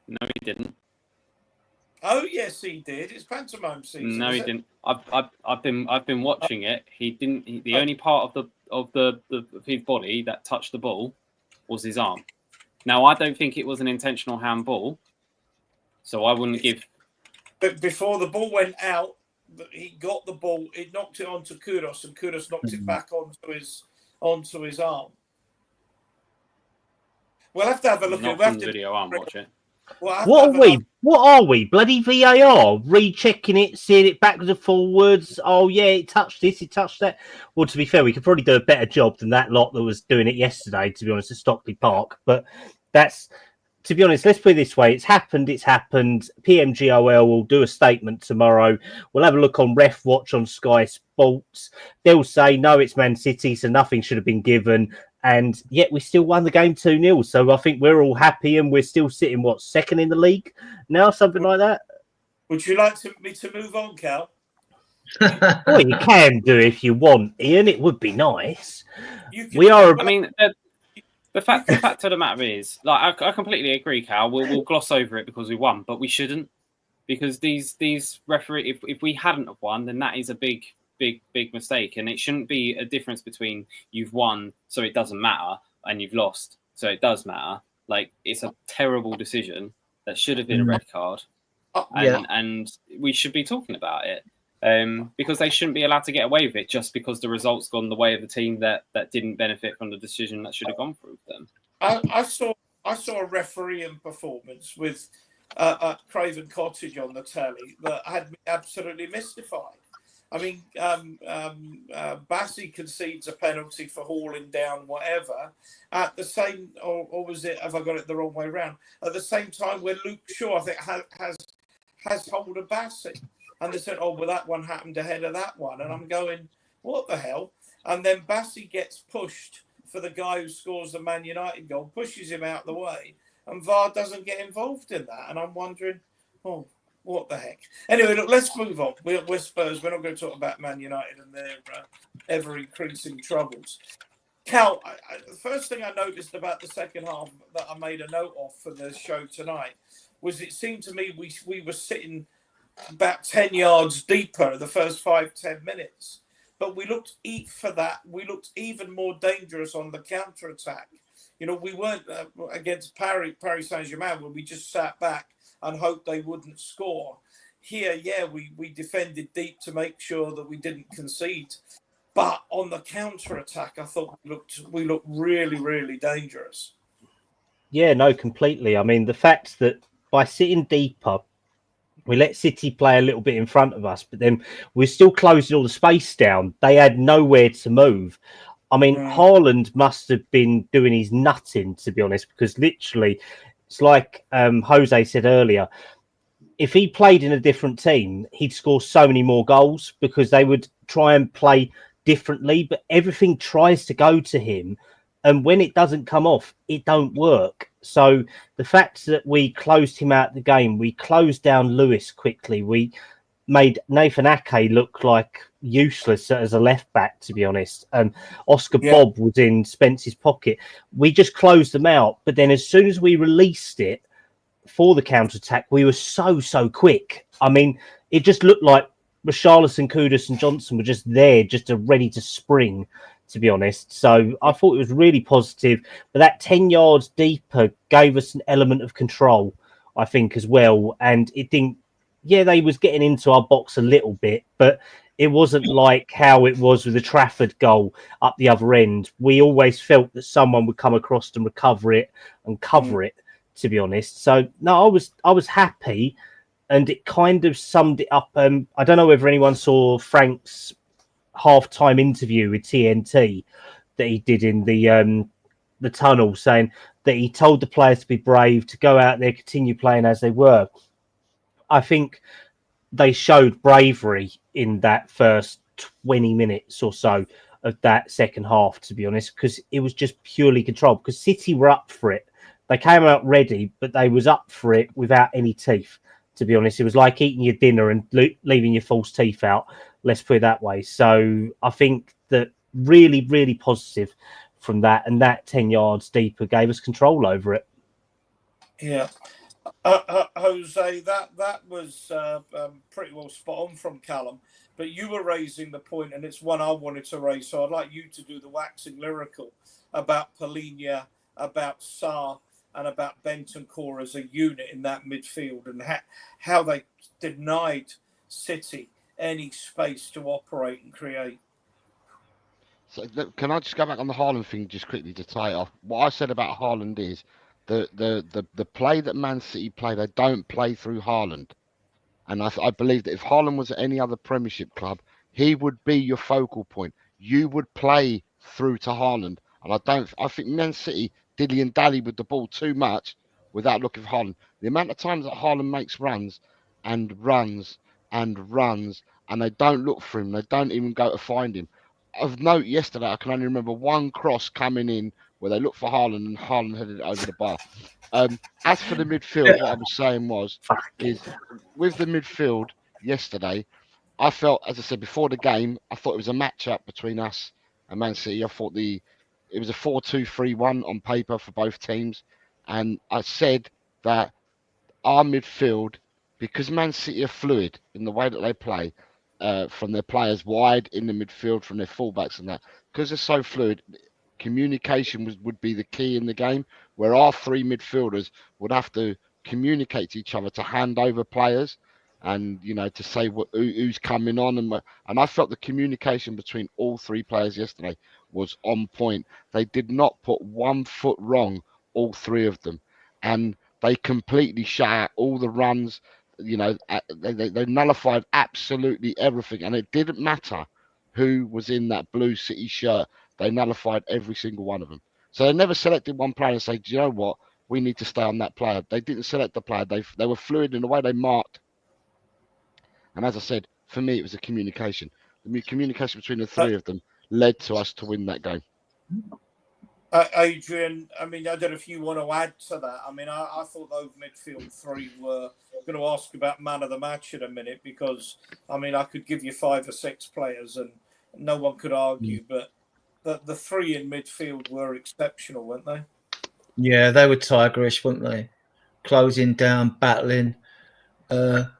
No, he didn't. Oh yes, he did. It's pantomime season. No, he didn't. I've been watching it. He didn't. The Oh. only part of his body that touched the ball was his arm. Now, I don't think it was an intentional handball, so I wouldn't give. But before the ball went out, he got the ball. He knocked it onto Kudus, and Kudus knocked it back onto his arm. We'll have to have a look Not at from the video. I'm watching. What are we? Bloody VAR rechecking it, seeing it backwards and forwards. Oh yeah, it touched this, it touched that. Well, to be fair, we could probably do a better job than that lot that was doing it yesterday. To be honest, at Stockley Park, but that's. To be honest, let's put it this way. It's happened. PMGOL will do a statement tomorrow. We'll have a look on Ref Watch on Sky Sports. They'll say, no, it's Man City, so nothing should have been given. And yet we still won the game 2-0. So I think we're all happy and we're still sitting, second in the league now? Something like that? Would you like me to move on, Cal? Well, you can do if you want, Ian. It would be nice. I mean, the fact of the matter is, like, I completely agree, Cal. We'll gloss over it because we won, but we shouldn't, because these referee. If we hadn't have won, then that is a big mistake, and it shouldn't be a difference between you've won, so it doesn't matter, and you've lost, so it does matter. Like, it's a terrible decision that should have been a red card, and we should be talking about it. Because they shouldn't be allowed to get away with it just because the result's gone the way of the team that didn't benefit from the decision that should have gone through them. I saw a refereeing performance with Craven Cottage on the telly that had me absolutely mystified. I mean, Bassey concedes a penalty for hauling down whatever. At the same, or was it? Have I got it the wrong way around? At the same time, where Luke Shaw, I think, has hold of Bassey. And they said, oh, well, that one happened ahead of that one. And I'm going, what the hell? And then Bassey gets pushed for the guy who scores the Man United goal, pushes him out the way, and VAR doesn't get involved in that. And I'm wondering, oh, what the heck? Anyway, look, let's move on. We're Spurs. We're not going to talk about Man United and their ever-increasing troubles. Cal, the first thing I noticed about the second half that I made a note of for the show tonight was it seemed to me we were sitting about 10 yards deeper the first 5-10 minutes, but we looked even more dangerous on the counter attack. You know, we weren't against Paris Saint-Germain where we just sat back and hoped they wouldn't score. Here, we defended deep to make sure that we didn't concede, but on the counter attack I thought we looked really, really dangerous. Yeah, no, completely. I mean, the fact that by sitting deeper, we let City play a little bit in front of us, but then we're still closing all the space down. They had nowhere to move. I mean, Haaland must have been doing his nutting, to be honest, because literally, it's like Jose said earlier, if he played in a different team, he'd score so many more goals because they would try and play differently, but everything tries to go to him. And when it doesn't come off, it don't work. So the fact that we closed him out the game, we closed down Lewis quickly. We made Nathan Ake look like useless as a left back, to be honest. And Oscar Bob was in Spence's pocket. We just closed them out. But then as soon as we released it for the counter-attack, we were so quick. I mean, it just looked like Richarlison, Kudus and Johnson were just there, just ready to spring, to be honest. So I thought it was really positive. But that 10 yards deeper gave us an element of control, I think, as well. And it didn't, they was getting into our box a little bit, but it wasn't like how it was with the Trafford goal up the other end. We always felt that someone would come across and recover it and cover it, to be honest. So, no, I was happy. and it kind of summed it up. I don't know whether anyone saw Frank's half-time interview with TNT that he did in the tunnel, saying that he told the players to be brave, to go out there, continue playing as they were. I think they showed bravery in that first 20 minutes or so of that second half, to be honest, because it was just purely controlled. Because City were up for it. They came out ready, but they was up for it without any teeth, to be honest. It was like eating your dinner and leaving your false teeth out. Let's put it that way. So I think that really, really positive from that. And that 10 yards deeper gave us control over it. Yeah. Jose, that was pretty well spot on from Callum. But you were raising the point, and it's one I wanted to raise. So I'd like you to do the waxing lyrical about Palhinha, about Sarr, and about Bentancur as a unit in that midfield, and how they denied City any space to operate and create. So can I just go back on the Haaland thing just quickly to tie it off? What I said about Haaland is the play that Man City play, they don't play through Haaland. And I believe that if Haaland was at any other Premiership club, he would be your focal point. You would play through to Haaland. And I think Man City dilly and dally with the ball too much without looking for Haaland. The amount of times that Haaland makes runs, and they don't look for him, they don't even go to find him. Of note, yesterday, I can only remember one cross coming in where they looked for Haaland and Haaland headed it over the bar. As for the midfield, what I was saying is with the midfield yesterday, I felt, as I said before the game, I thought it was a match-up between us and Man City. I thought it was a 4-2-3-1 on paper for both teams. And I said that our midfield, because Man City are fluid in the way that they play, from their players wide in the midfield, from their fullbacks and that, because they're so fluid, communication would be the key in the game, where our three midfielders would have to communicate to each other to hand over players and, to say who's coming on. And I felt the communication between all three players yesterday was on point. They did not put 1 foot wrong, all three of them. And they completely shut out all the runs. They nullified absolutely everything. And it didn't matter who was in that blue City shirt. They nullified every single one of them. So they never selected one player and say, do you know what? We need to stay on that player. They didn't select the player. They were fluid in the way they marked. And as I said, for me, it was a communication. The communication between the three of them led to us to win that game. Adrian, I don't know if you want to add to that. I thought those midfield three were going to ask about man of the match in a minute, because, I could give you 5 or 6 players and no one could argue, but the three in midfield were exceptional, weren't they? Yeah, they were tigerish, weren't they? Closing down, battling. The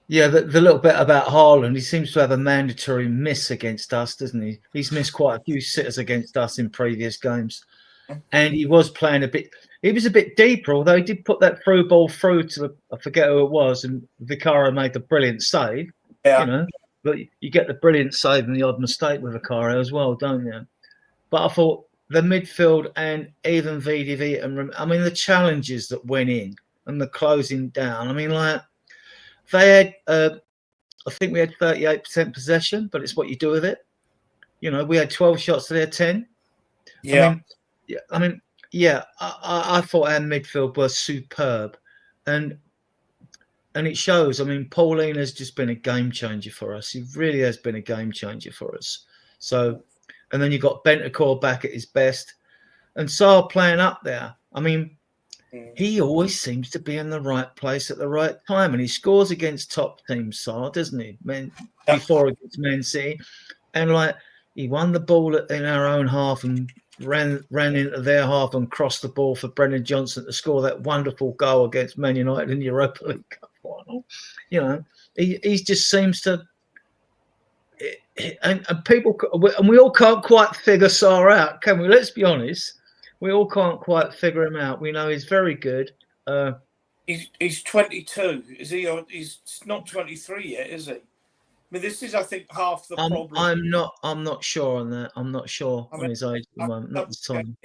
little bit about Haaland, he seems to have a mandatory miss against us, doesn't he? He's missed quite a few sitters against us in previous games. And he was playing he was a bit deeper, although he did put that through ball through to, I forget who it was, and Vicario made the brilliant save. Yeah. But you get the brilliant save and the odd mistake with Vicario as well, don't you? But I thought the midfield and even VDV, and the challenges that went in and the closing down. They had, I think we had 38% possession, but it's what you do with it. We had 12 shots to their 10. Yeah. I thought our midfield was superb, and it shows. Pauline has just been a game changer for us. He really has been a game changer for us. So, and then you've got Bentancur back at his best, and Sarr playing up there. He always seems to be in the right place at the right time, and he scores against top teams, Sarr, doesn't he? Before against Man City, and he won the ball in our own half and ran into their half and crossed the ball for Brennan Johnson to score that wonderful goal against Man United in the Europa League Cup final. He just seems to, and people, and we all can't quite figure Sarr out, can we? Let's be honest. We all can't quite figure him out. We know he's very good. He's 22. Is he? He's not 23 yet, is he? This is, I think, half the problem. I'm not sure on that. I'm not sure on his age at the moment. Not the time.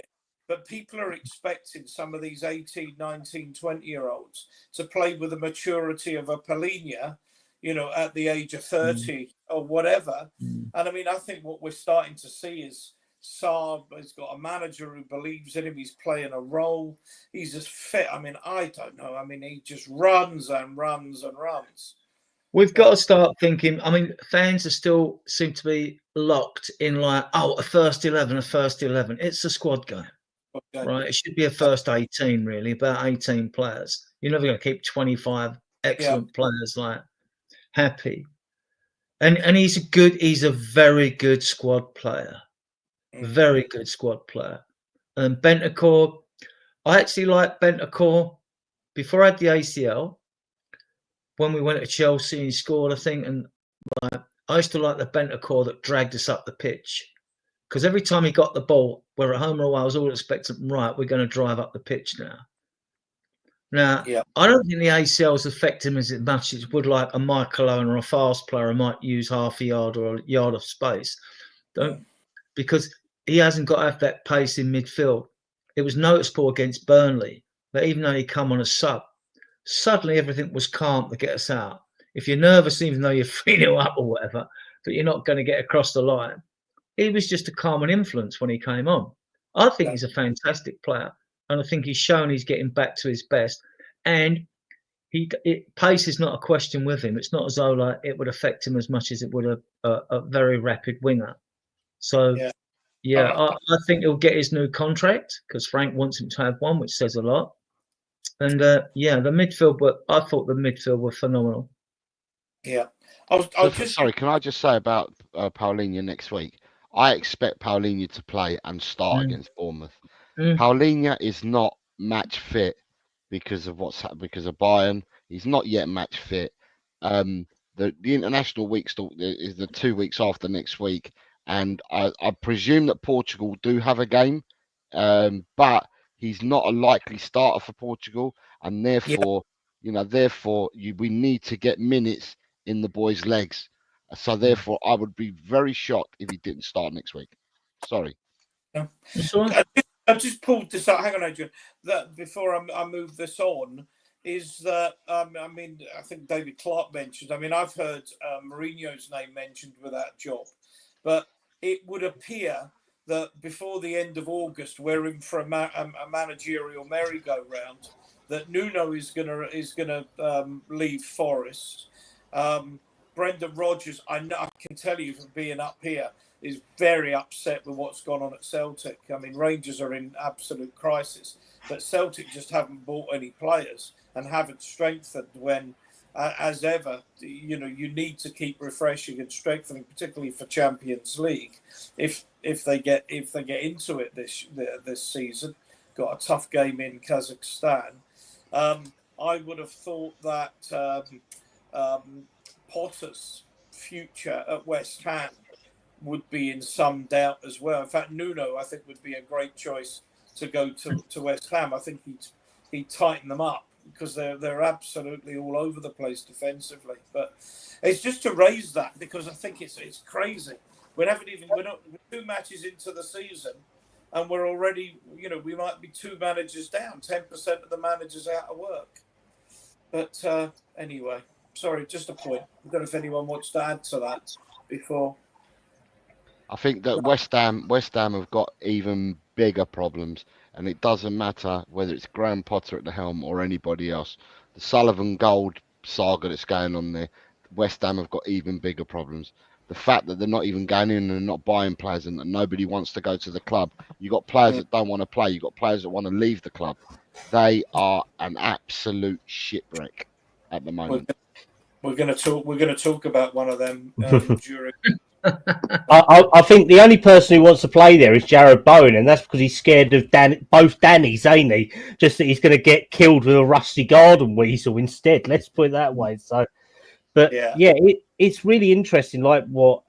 but people are expecting some of these 18, 19, 20-year-olds to play with the maturity of a Palhinha, at the age of 30 or whatever. And I mean, I think what we're starting to see is Saab has got a manager who believes in him. He's playing a role. He's as fit. I mean, I don't know. I mean, he just runs and runs and runs. We've got to start thinking. I mean, fans are still seem to be locked in like, a first 11, a first 11. It's a squad game, right? It should be a first 18, really, about 18 players. You're never going to keep 25 excellent players like happy. And he's a very good squad player. Very good squad player. And Bentancur, I actually liked Bentancur before I had the ACL. When we went to Chelsea and he scored, I think, and I used to like the Bentancur that dragged us up the pitch, because every time he got the ball, we're at home or away, I was all expecting, right, we're going to drive up the pitch now. Now, I don't think the ACLs affect him as much as it would like a Michael Owen or a fast player who might use half a yard or a yard of space. Because he hasn't got to have that pace in midfield. It was noticeable against Burnley that even though he come on a sub, suddenly everything was calm to get us out. If you're nervous, even though you're 3-0 up or whatever, that you're not going to get across the line, he was just a calming influence when he came on. I think he's a fantastic player, and I think he's shown he's getting back to his best. And pace is not a question with him. It's not as though like it would affect him as much as it would a very rapid winger. So, I think he'll get his new contract because Frank wants him to have one, which says a lot. And the midfield, I thought the midfield were phenomenal. Yeah. Sorry, can I just say about Palhinha next week? I expect Palhinha to play and start against Bournemouth. Palhinha is not match fit because of Bayern. He's not yet match fit. The international week is the 2 weeks after next week, and I presume that Portugal do have a game, but he's not a likely starter for Portugal, and therefore, we need to get minutes in the boys' legs. So therefore, I would be very shocked if he didn't start next week. Sorry. I just pulled this out. Hang on, Adrian. That before I move this on, is that I think David Clark mentioned. I mean, I've heard Mourinho's name mentioned with that job, but it would appear that before the end of August, we're in for a managerial merry-go-round. That Nuno is gonna leave Forest. Brendan Rodgers, I can tell you from being up here, is very upset with what's gone on at Celtic. I mean, Rangers are in absolute crisis, but Celtic just haven't bought any players and haven't strengthened when, as ever, you need to keep refreshing and strengthening, particularly for Champions League. If they get into it this season, got a tough game in Kazakhstan. I would have thought that Potter's future at West Ham would be in some doubt as well. In fact, Nuno, I think, would be a great choice to go to West Ham. I think he'd tighten them up because they're absolutely all over the place defensively. But it's just to raise that because I think it's crazy. We're not 2 matches into the season, and we're already, we might be 2 managers down, 10% of the managers out of work. But anyway, sorry, just a point. I don't know if anyone wants to add to that before. I think that West Ham have got even bigger problems, and it doesn't matter whether it's Graham Potter at the helm or anybody else. The Sullivan Gold saga that's going on there, West Ham have got even bigger problems. The fact that they're not even going in and not buying players and that nobody wants to go to the club. You've got players that don't want to play. You've got players that want to leave the club. They are an absolute shipwreck at the moment. We're going to talk about one of them during. I think the only person who wants to play there is Jared Bowen, and that's because he's scared of both Danny's, ain't he? Just that he's going to get killed with a rusty garden weasel instead. Let's put it that way. So, but it's really interesting, like what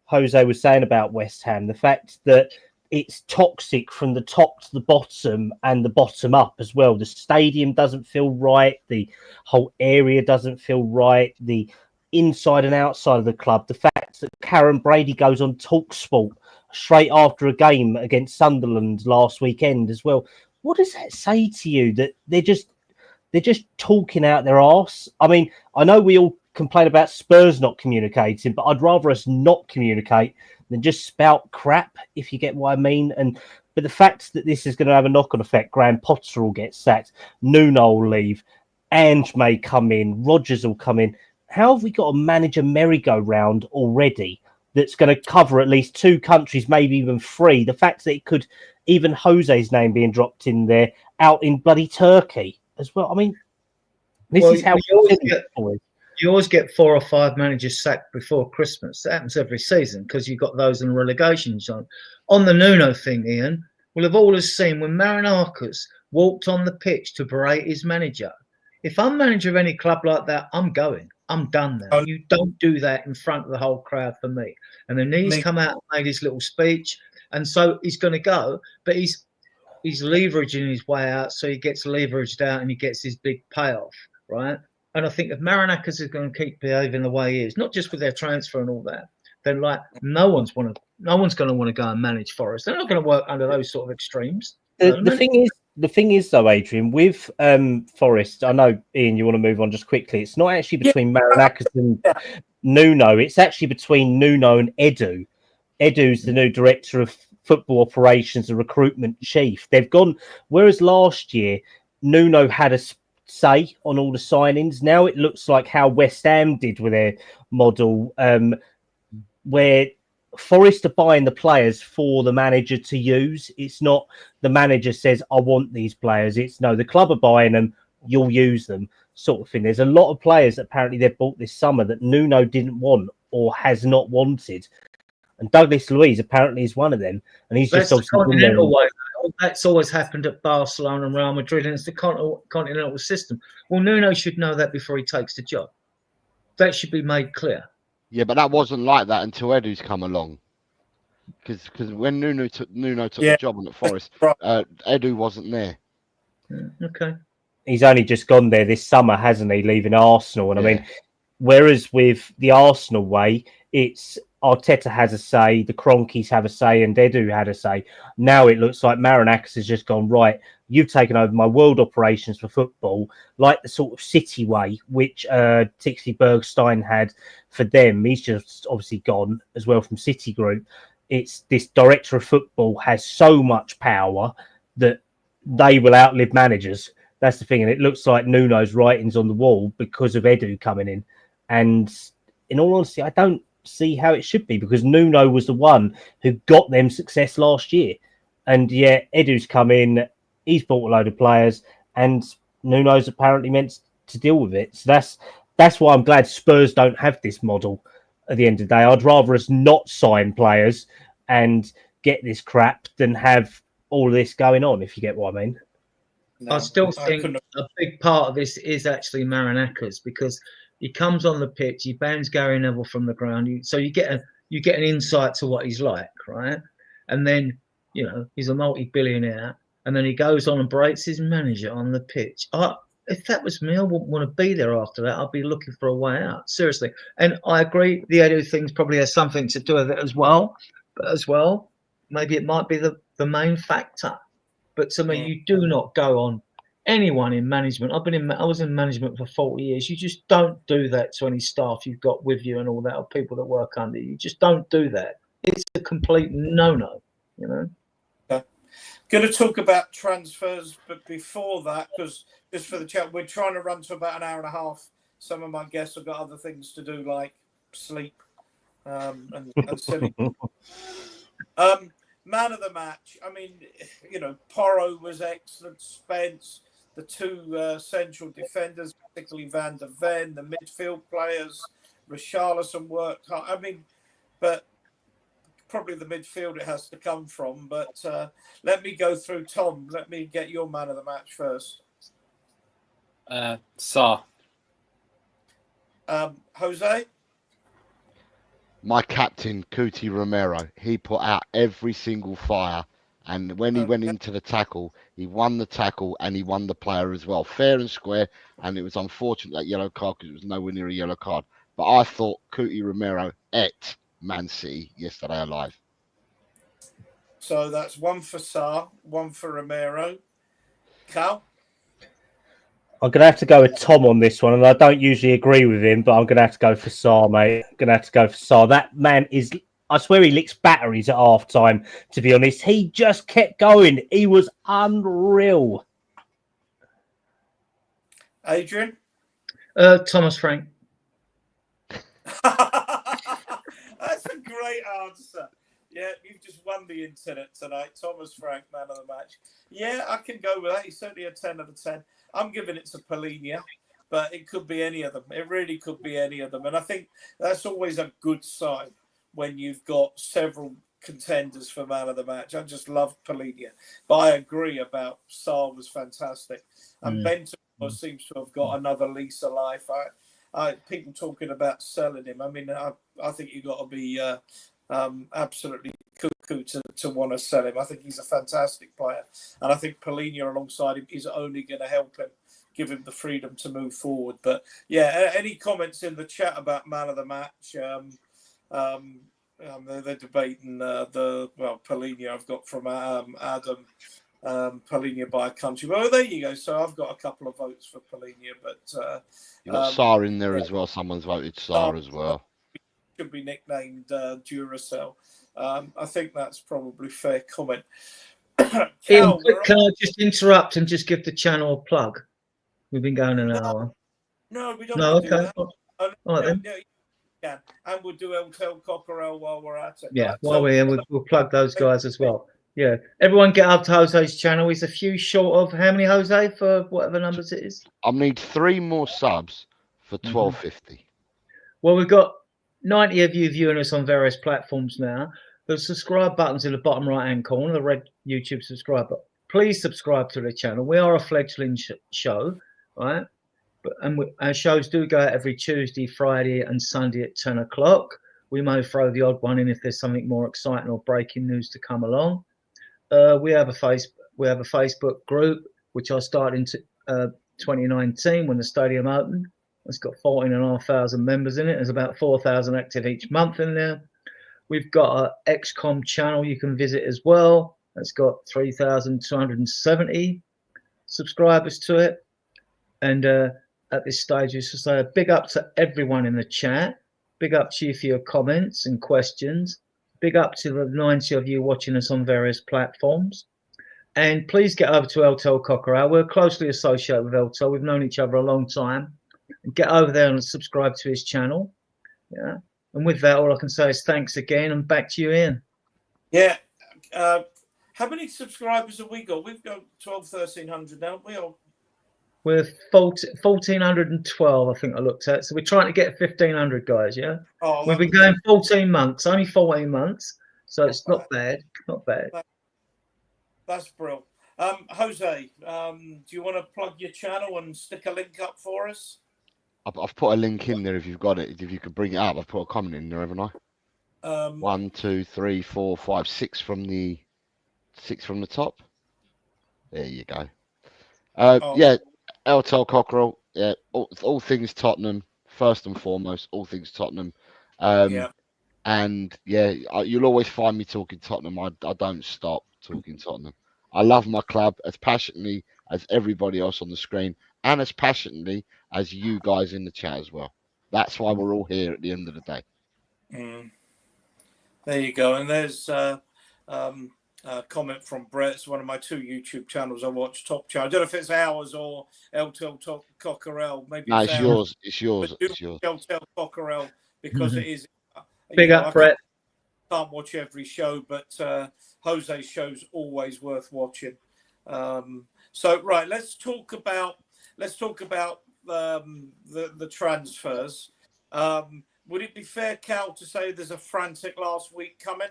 Jose was saying about West Ham. The fact that it's toxic from the top to the bottom and the bottom up as well. The stadium doesn't feel right. The whole area doesn't feel right. The inside and outside of the club. The fact that Karen Brady goes on TalkSport straight after a game against Sunderland last weekend as well. What does that say to you that they're just talking out their arse? I mean, I know we all complain about Spurs not communicating, but I'd rather us not communicate than just spout crap, if you get what I mean. But the fact that this is going to have a knock-on effect, Graham Potter will get sacked, Nuno will leave, Ange may come in, Rodgers will come in. How have we got a manager merry-go-round already that's going to cover at least 2 countries, maybe even 3? The fact that it could, even Jose's name being dropped in there, out in bloody Turkey as well. I mean, this is how you always get 4 or 5 managers sacked before Christmas. That happens every season because you've got those in the relegation zone. On the Nuno thing, Ian, we'll have all seen when Marinakis walked on the pitch to berate his manager. If I'm manager of any club like that, I'm going. I'm done now. You don't do that in front of the whole crowd for me. And then he's come out and made his little speech. And so he's going to go, but he's leveraging his way out, so he gets leveraged out and he gets his big payoff, right? And I think if Marinakis is going to keep behaving the way he is, not just with their transfer and all that, then like no one's going to want to go and manage Forest. They're not going to work under those sort of extremes. The thing is, though, Adrian, with Forest, I know, Ian, you want to move on just quickly. It's not actually between Marinakis and Nuno. It's actually between Nuno and Edu. Edu's the new director of football operations and recruitment chief. They've gone, whereas last year, Nuno had a say on all the signings. Now it looks like how West Ham did with their model, where Forest are buying the players for the manager to use. It's not the manager says, I want these players. It's no, the club are buying them, you'll use them, sort of thing. There's a lot of players that apparently they've bought this summer that Nuno didn't want or has not wanted. And Douglas Luiz apparently is one of them. And he's That's just the continental way. That's always happened at Barcelona and Real Madrid, and it's the continental system. Well, Nuno should know that before he takes the job. That should be made clear. Yeah, but that wasn't like that until Edu's come along. Because when Nuno took the job on the Forest, Edu wasn't there. Okay. He's only just gone there this summer, hasn't he, leaving Arsenal? And I mean, whereas with the Arsenal way, it's Arteta has a say, the Cronkies have a say, and Edu had a say. Now it looks like Marinakis has just gone, right, you've taken over my world operations for football, like the sort of City way, which Tixley Bergstein had for them. He's just obviously gone as well from City Group. It's this director of football has so much power that they will outlive managers. That's the thing. And it looks like Nuno's writing's on the wall because of Edu coming in. And in all honesty, I don't see how it should be, because Nuno was the one who got them success last year. And yeah, Edu's come in, he's bought a load of players, and Nuno's apparently meant to deal with it. So that's why I'm glad Spurs don't have this model at the end of the day. I'd rather us not sign players and get this crap than have all of this going on, if you get what I mean. No, I still think a big part of this is actually Marinakis, because he comes on the pitch, he bans Gary Neville from the ground, so you get an insight to what he's like, right? And then, you know, he's a multi-billionaire, and then he goes on and breaks his manager on the pitch. If that was me, I wouldn't want to be there after that. I'd be looking for a way out, seriously. And I agree, the Edu things probably has something to do with it as well. But as well, maybe it might be the main factor. But to me, you do not go on anyone in management. I was in management for 40 years. You just don't do that to any staff you've got with you and all that, or people that work under you. You just don't do that. It's a complete no-no, you know. Going to talk about transfers, but before that, because just for the chat, we're trying to run to about an hour and a half. Some of my guests have got other things to do, like sleep and silly. Man of the match. I mean, you know, Porro was excellent. Spence, the two central defenders, particularly Van der Ven, the midfield players, Richarlison worked hard. I mean, but probably the midfield it has to come from. But let me go through, Tom. Let me get your man of the match first. Sarr. Jose? My captain, Cuti Romero, he put out every single fire. And when he went into the tackle, he won the tackle and he won the player as well. Fair and square. And it was unfortunate, that yellow card, because it was nowhere near a yellow card. But I thought Cuti Romero ate Man City yesterday alive. So that's one for Sarr, one for Romero. Cal? I'm going to have to go with Tom on this one, and I don't usually agree with him, but I'm going to have to go for Sarr, mate. I'm going to have to go for Sarr. That man is, I swear he licks batteries at half time, to be honest. He just kept going. He was unreal. Adrian? Thomas Frank. That's a great answer. Yeah, you've just won the internet tonight. Thomas Frank, man of the match. Yeah, I can go with that. He's certainly a 10 out of 10. I'm giving it to Polinia, but it could be any of them. It really could be any of them. And I think that's always a good sign when you've got several contenders for man of the match. I just love Polinia. But I agree about Sarr was fantastic. And Benton seems to have got another lease of life. People talking about selling him. I mean, I think you've got to be absolutely cuckoo to want to sell him. I think he's a fantastic player. And I think Polinia alongside him is only going to help him, give him the freedom to move forward. But yeah, any comments in the chat about man of the match? They're debating Polinia I've got from Adam. Polinia by a country. Well, there you go. So I've got a couple of votes for Polinia, but You've got Sarr in there as well. Someone's voted Sarr as well. Could be nicknamed Duracell. I think that's probably fair comment. Ian, can I just interrupt and just give the channel a plug? We've been going an hour. No, we don't. No, want to okay. do that. All right, then. Yeah, you can. And we'll do El Tel Cockerel while we're at it. Yeah, Right, while we're here, we'll plug those guys as well. Yeah, everyone get up to Jose's channel. He's a few short of how many, Jose, for whatever numbers it is? I need 3 more subs for 12.50. Well, we've got 90 of you viewing us on various platforms now. The subscribe button's in the bottom right-hand corner, the red YouTube subscribe button. Please subscribe to the channel. We are a fledgling show, right? Our shows do go out every Tuesday, Friday, and Sunday at 10 o'clock. We may throw the odd one in if there's something more exciting or breaking news to come along. We have a Facebook group which I started in 2019 when the stadium opened. It's got 14,500 members in it. There's about 4,000 active each month in there. We've got an XCOM channel you can visit as well. It's got 3,270 subscribers to it. And at this stage, just to say a big up to everyone in the chat. Big up to you for your comments and questions. Big up to the 90 of you watching us on various platforms. And please get over to El Tel Cockerel. We're closely associated with El Tel. We've known each other a long time. And get over there and subscribe to his channel. Yeah. And with that, all I can say is thanks again, and back to you, Ian. Yeah. How many subscribers have we got? We've got 1,300 now. We're 1,412, I think I looked at. So we're trying to get 1,500 guys, yeah? Oh, we've been going 14 months, only 14 months. So it's not bad. Not bad. That's brilliant. Jose, do you want to plug your channel and stick a link up for us? I've put a link in there if you've got it. If you could bring it up, I've put a comment in there, haven't I? 1, 2, 3, 4, 5, 6 from the top. There you go. Yeah, El Tel Cockerel. Yeah, all things Tottenham first and foremost. All things Tottenham. And yeah, you'll always find me talking Tottenham. I don't stop talking Tottenham. I love my club as passionately as everybody else on the screen, and as passionately as you guys in the chat as well. That's why we're all here at the end of the day. There you go. And there's a comment from Brett. It's one of my 2 YouTube channels I watch, Top Channel. I don't know if it's ours or El Tel Cockerel. Maybe no, it's yours. ours. It's yours. It's yours. El Tel Cockerel because it is. Big up, Brett. Can't watch every show, but Jose's show's always worth watching. So right, let's talk about the transfers. Would it be fair, Cal, to say there's a frantic last week coming?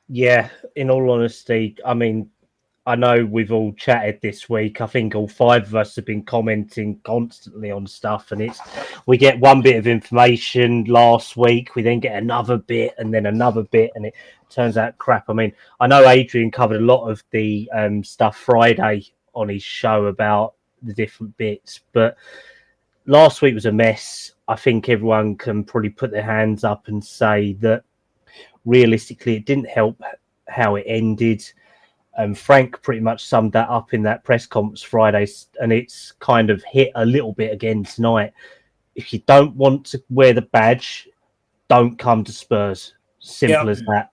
Yeah, in all honesty, I mean, I know we've all chatted this week. I think all 5 of us have been commenting constantly on stuff, and we get one bit of information last week, we then get another bit, and then another bit, and it turns out crap. I mean, I know Adrian covered a lot of the stuff Friday on his show about the different bits, but last week was a mess. I think everyone can probably put their hands up and say that realistically, it didn't help how it ended. Frank pretty much summed that up in that press conference Friday, and it's kind of hit a little bit again tonight. If you don't want to wear the badge, don't come to Spurs. Simple as that.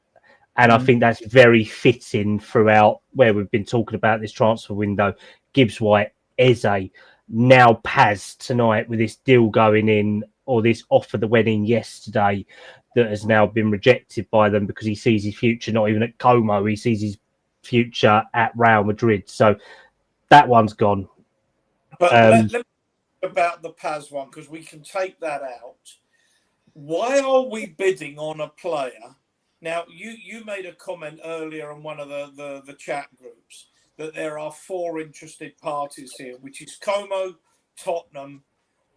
And I think that's very fitting throughout where we've been talking about this transfer window. Gibbs White, Eze, now Paz tonight with this deal going in, or this offer that went in yesterday that has now been rejected by them because he sees his future not even at Como, he sees his future at Real Madrid. So that one's gone. But let me talk about the Paz one, because we can take that out. Why are we bidding on a player? Now, you made a comment earlier on one of the chat groups that there are 4 interested parties here, which is Como, Tottenham,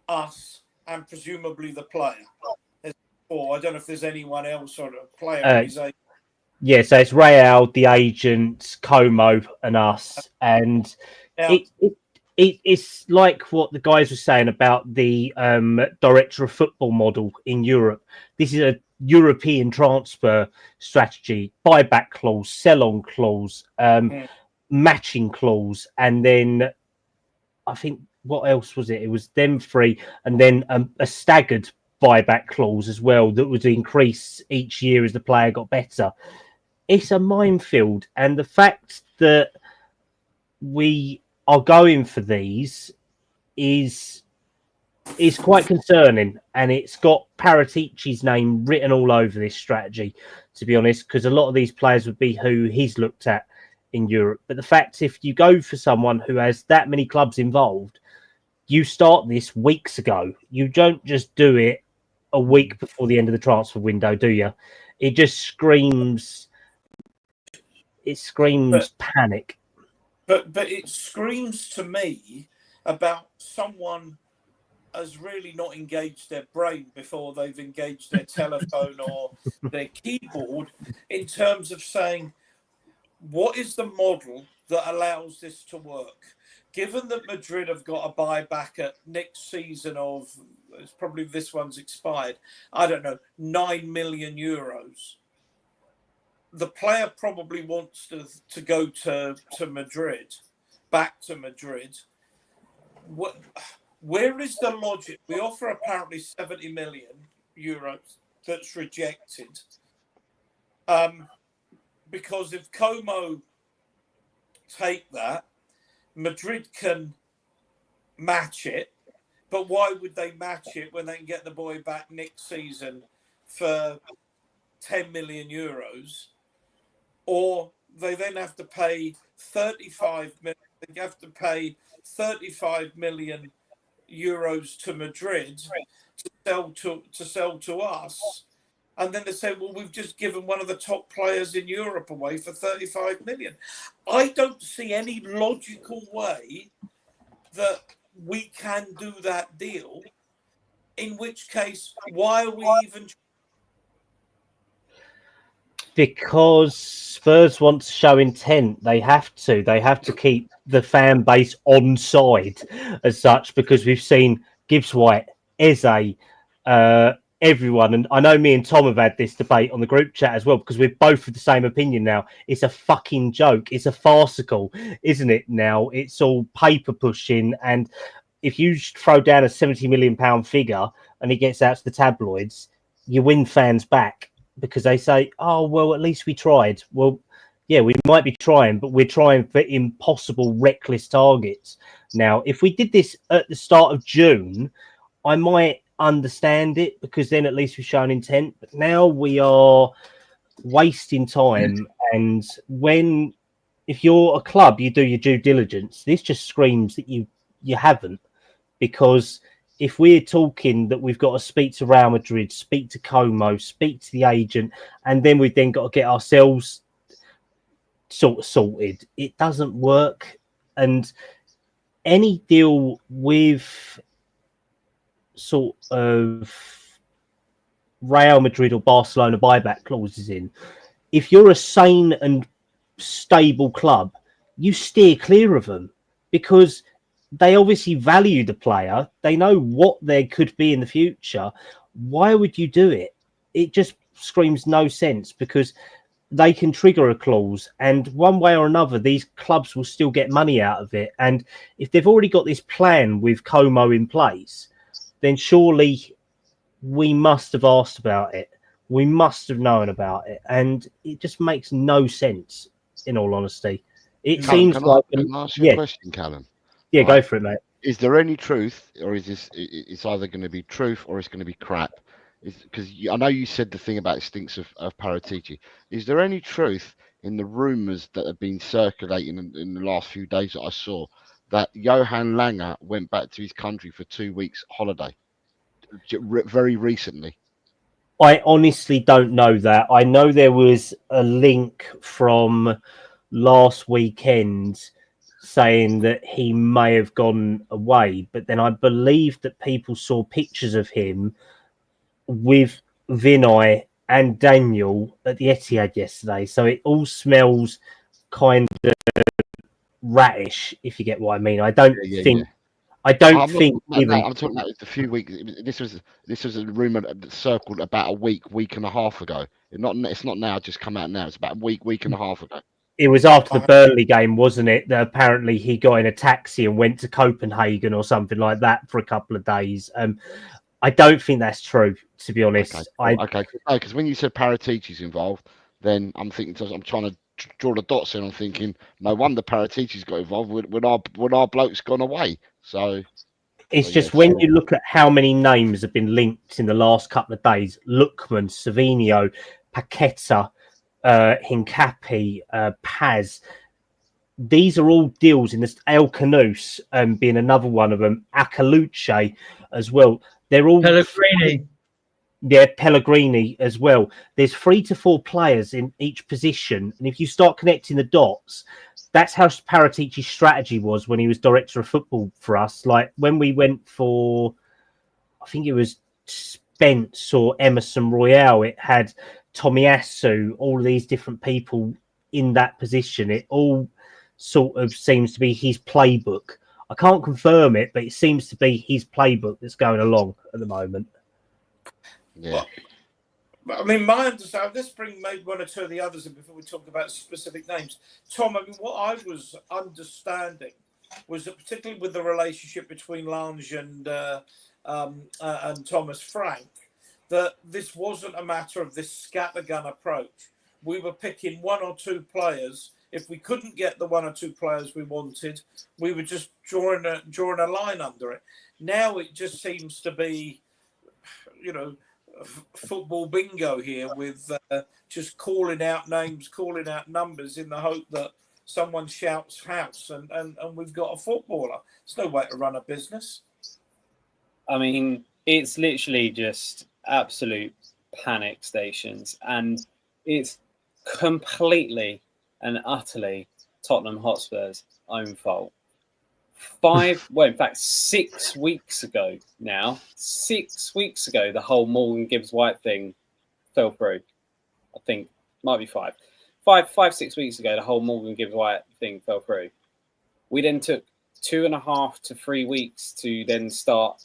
us, and presumably the player. There's 4. I don't know if there's anyone else or a player. Yeah, so it's Real, the agent, Como, and us. And Now, it's like what the guys were saying about the director of football model in Europe. This is a European transfer strategy: buyback clause, sell-on clause, matching clause, and then I think what else was it? It was them 3, and then a staggered buyback clause as well that would increase each year as the player got better. It's a minefield, and the fact that we are going for these is quite concerning, and it's got Paratici's name written all over this strategy, to be honest, because a lot of these players would be who he's looked at in Europe. But the fact, if you go for someone who has that many clubs involved, you start this weeks ago. You don't just do it a week before the end of the transfer window, do you? It just screams panic. But it screams to me about someone has really not engaged their brain before they've engaged their telephone or their keyboard, in terms of saying, what is the model that allows this to work? Given that Madrid have got a buyback at next season of, it's probably this one's expired, I don't know, 9 million euros. The player probably wants to go to Madrid, back to Madrid. Where is the logic? We offer apparently 70 million euros that's rejected. Because if Como take that, Madrid can match it. But why would they match it when they can get the boy back next season for 10 million euros? Or they then have to pay 35 million. They have to pay 35 million euros to Madrid to sell to us, and then they say, well, we've just given one of the top players in Europe away for 35 million. I don't see any logical way that we can do that deal, in which case, why are we even? Because Spurs want to show intent. They have to keep the fan base on side as such, because we've seen Gibbs White, Eze, everyone. And I know me and Tom have had this debate on the group chat as well, because we're both of the same opinion now. It's a fucking joke. It's a farcical, isn't it now? It's all paper pushing. And if you throw down a £70 million figure and it gets out to the tabloids, you win fans back, because they say, oh, well, at least we tried. Well, yeah, we might be trying, but we're trying for impossible, reckless targets. Now, if we did this at the start of June, I might understand it, because then at least we've shown intent. But now we are wasting time. And if you're a club, you do your due diligence. This just screams that you haven't, because if we're talking that we've got to speak to Real Madrid, speak to Como, speak to the agent, and then we've then got to get ourselves sort of sorted, it doesn't work. And any deal with sort of Real Madrid or Barcelona buyback clauses in, if you're a sane and stable club, you steer clear of them, because they obviously value the player. They know what there could be in the future. Why would you do it? It just screams no sense because they can trigger a clause, and one way or another, these clubs will still get money out of it. And if they've already got this plan with Como in place, then surely we must have asked about it. We must have known about it, and it just makes no sense. In all honesty, it seems Can like I ask you a question, Callum? Yeah, Right. go for it, mate. Is there any truth, or is this? It's either going to be truth or it's going to be crap. Because I know you said the thing about it stinks of Paratici. Is there any truth in the rumours that have been circulating in the last few days that I saw that Johan Langer went back to his country for 2 weeks holiday very recently? I honestly don't know that. I know there was a link from last weekend saying that he may have gone away, but then I believe that people saw pictures of him with Vinay and Daniel at the Etihad yesterday. So it all smells kind of ratish, if you get what I mean. I don't think. I don't think even. I'm talking about a few weeks. This was a rumor that circled about a week and a half ago. It's not now. Just come out now. It's about a week and a half ago. It was after the Burnley game, wasn't it? That apparently he got in a taxi and went to Copenhagen or something like that for a couple of days. I don't think that's true, to be honest. Okay. Because when you said Paratici's involved, then I'm thinking. I'm trying to draw the dots in. I'm thinking, no wonder Paratici's got involved when our bloke's gone away. So it's just when you look at how many names have been linked in the last couple of days: Lookman, Savinio, Paqueta, Hincapi, Paz. These are all deals in this. El Canus being another one of them. Akaluche as well. They're all Pellegrini. Yeah, Pellegrini as well. There's 3 to 4 players in each position, and if you start connecting the dots, that's how Paratici's strategy was when he was director of football for us. Like when we went for, I think it was Spence or Emerson Royale, it had Tomiyasu, all of these different people in that position. It all sort of seems to be his playbook. I can't confirm it, but it seems to be his playbook that's going along at the moment. Yeah. Well, I mean, my understanding, let's bring maybe one or two of the others in before we talk about specific names. Tom, I mean, what I was understanding was that particularly with the relationship between Lange and Thomas Frank, that this wasn't a matter of this scattergun approach. We were picking 1 or 2 players. If we couldn't get the 1 or 2 players we wanted, we were just drawing a line under it. Now it just seems to be, football bingo here with just calling out names, calling out numbers in the hope that someone shouts house and we've got a footballer. It's no way to run a business. I mean, it's literally just absolute panic stations, and it's completely and utterly Tottenham Hotspur's own fault. 6 weeks ago now, 6 weeks ago, the whole Morgan Gibbs White thing fell through. I think might be 5, 6 weeks ago, the whole Morgan Gibbs White thing fell through. We then took 2.5 to 3 weeks to then start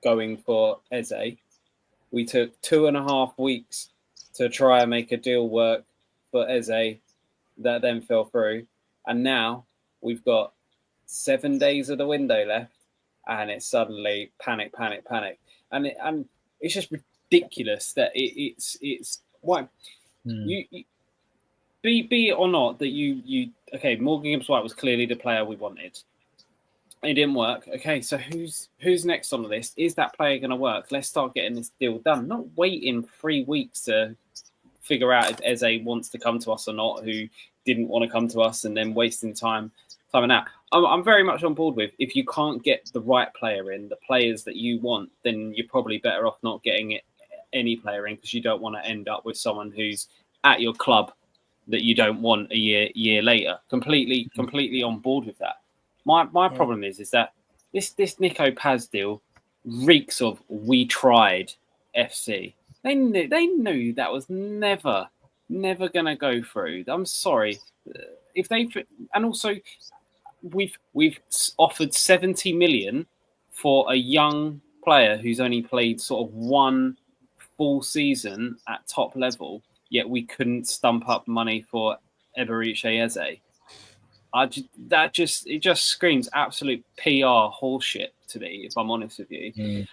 going for Eze. We took 2.5 weeks to try and make a deal work for Eze. That then fell through, and now we've got 7 days of the window left, and it's suddenly panic, and it's just ridiculous that it's why you be it or not that you okay. Morgan Gibbs White was clearly the player we wanted. It didn't work. Okay, so who's next on the list? Is that player going to work? Let's start getting this deal done. Not waiting 3 weeks to figure out if Eze wants to come to us or not, who didn't want to come to us, and then wasting time and out. I'm very much on board with, if you can't get the right player in, the players that you want, then you're probably better off not getting any player in, because you don't want to end up with someone who's at your club that you don't want a year later. Completely on board with that. My problem is that this Nico Paz deal reeks of "we tried" FC. They knew that was never going to go through. I'm sorry if they, and also we've offered 70 million for a young player who's only played sort of 1 full season at top level, yet we couldn't stump up money for Eberechi Eze. It just screams absolute PR horseshit to me, if I'm honest with you.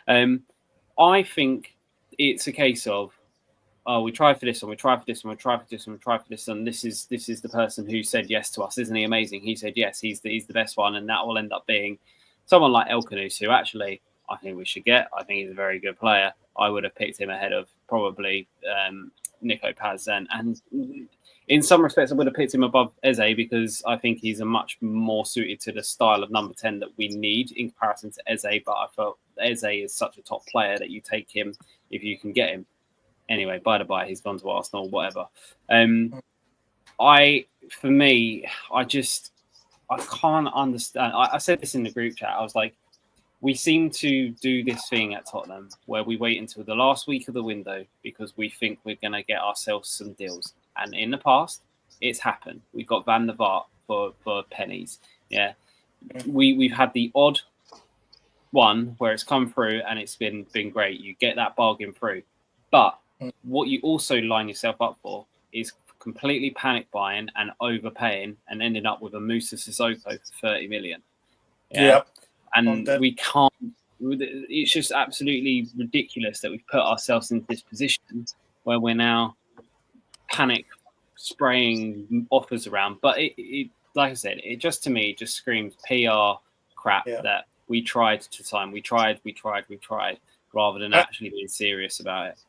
I think it's a case of, oh, we tried for this one, we tried for this one, we tried for this one, we tried for this one. This is the person who said yes to us. Isn't he amazing? He said yes, he's the best one, and that will end up being someone like Elkanous, who actually I think we should get. I think he's a very good player. I would have picked him ahead of probably Nico Paz, and in some respects, I would have picked him above Eze because I think he's a much more suited to the style of number 10 that we need in comparison to Eze. But I felt Eze is such a top player that you take him if you can get him. Anyway, by the by, he's gone to Arsenal, whatever. I can't understand. I said this in the group chat. I was like, we seem to do this thing at Tottenham where we wait until the last week of the window because we think we're going to get ourselves some deals. And in the past, it's happened. We got Van der Vaart for pennies. Yeah, we've had the odd one where it's come through and it's been great. You get that bargain through, but what you also line yourself up for is completely panic buying and overpaying and ending up with a Moussa Sissoko for 30 million. Yeah. And we can't. It's just absolutely ridiculous that we've put ourselves in this position where we're now panic spraying offers around. But it like I said, it just to me just screams PR crap that we tried to sign. We tried, rather than actually being serious about it.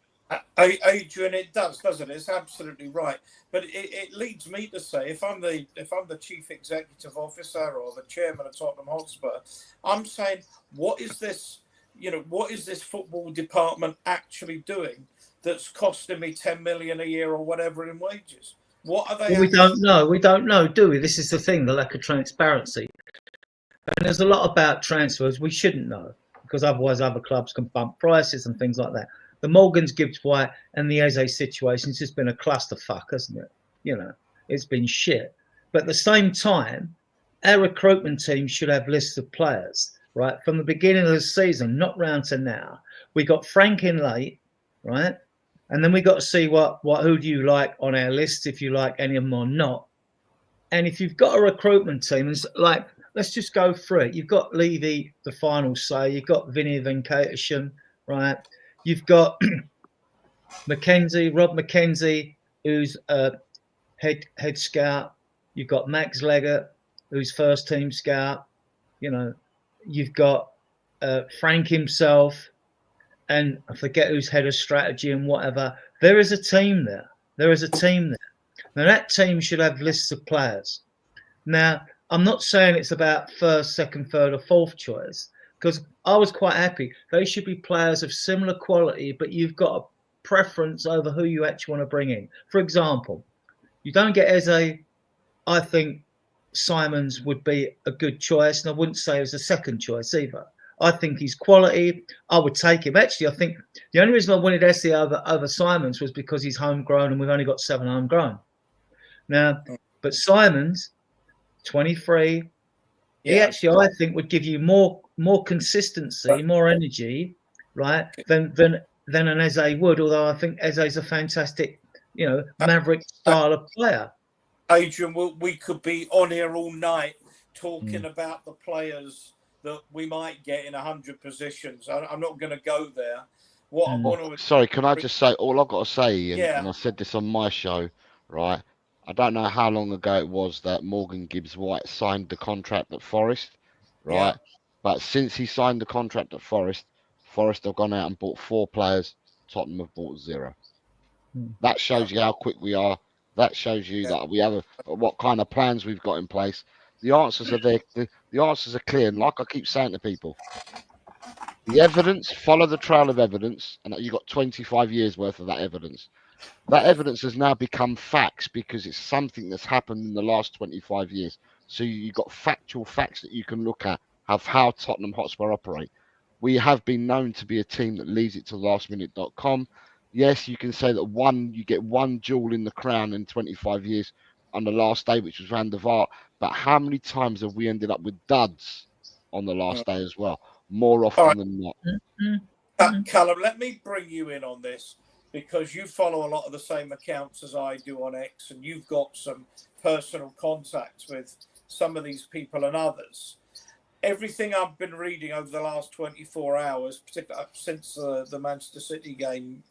Adrian, it does, doesn't it? It's absolutely right. But it leads me to say, if I'm the chief executive officer or the chairman of Tottenham Hotspur, I'm saying, what is this football department actually doing that's costing me 10 million a year or whatever in wages? What are they? Well, we don't know, do we? This is the thing, the lack of transparency. And there's a lot about transfers we shouldn't know because otherwise other clubs can bump prices and things like that. The Morgans, Gibbs White and the Eze situation has just been a clusterfuck, hasn't it? You know, it's been shit. But at the same time, our recruitment team should have lists of players, right? From the beginning of the season, not round to now. We got Frank in late, right? And then we got to see who do you like on our list, if you like any of them or not. And if you've got a recruitment team, it's like, let's just go through it. You've got Levy, the final say. You've got Vinny Venkatesham, right? You've got Rob McKenzie, who's a head scout. You've got Max Leggett, who's first team scout. You know, you've got Frank himself, and I forget who's head of strategy and whatever. There is a team there. Now that team should have lists of players. Now, I'm not saying it's about first, second, third, or fourth choice, because I was quite happy. They should be players of similar quality, but you've got a preference over who you actually want to bring in. For example, you don't get Eze. I think Simons would be a good choice, and I wouldn't say it was a second choice either. I think he's quality. I would take him. Actually, I think the only reason I wanted Eze over Simons was because he's homegrown, and we've only got 7 homegrown. Now, but Simons, 23, he actually, I think, would give you more consistency, more energy, right, than an Eze would. Although I think Eze's a fantastic, maverick style of player. Adrian, we could be on here all night talking about the players that we might get in 100 positions. I'm not going to go there. Sorry, can I just say, all I've got to say, and I said this on my show, right? I don't know how long ago it was that Morgan Gibbs White signed the contract at Forest, right? Yeah. But since he signed the contract at Forest have gone out and bought 4 players. Tottenham have bought 0. That shows you how quick we are. That shows you that we have what kind of plans we've got in place. The answers are there. The answers are clear. And like I keep saying to people, the evidence, follow the trail of evidence, and you've got 25 years worth of that evidence. That evidence has now become facts because it's something that's happened in the last 25 years. So you've got factual facts that you can look at of how Tottenham Hotspur operate. We have been known to be a team that leaves it to lastminute.com. Yes, you can say that you get one jewel in the crown in 25 years on the last day, which was Van der Vaart. But how many times have we ended up with duds on the last day as well? More often than not. Callum, let me bring you in on this. because you follow a lot of the same accounts as I do on X, and you've got some personal contacts with some of these people and others. Everything I've been reading over the last 24 hours, particularly since the Manchester City game,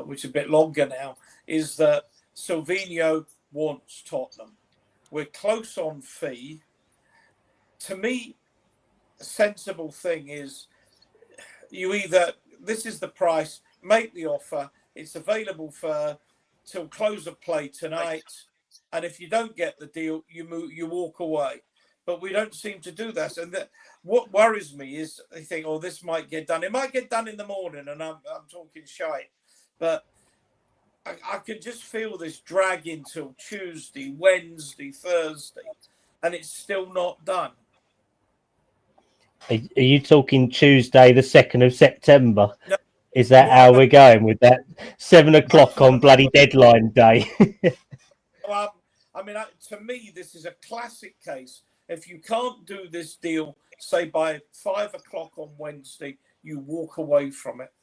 which is a bit longer now, is that Silvinho wants Tottenham. We're close on fee. To me, a sensible thing is you either, this is the price, make the offer, it's available for till close of play tonight, and if you don't get the deal, you walk away. But we don't seem to do that. And what worries me is I think, oh, this might get done. It might get done in the morning, and I'm talking shite. But I can just feel this drag until Tuesday, Wednesday, Thursday, and it's still not done. Are you talking Tuesday, the 2nd of September? No. Is that how we're going with that 7 o'clock on bloody deadline day? I mean, to me, this is a classic case. If you can't do this deal, say by 5 o'clock on Wednesday, you walk away from it.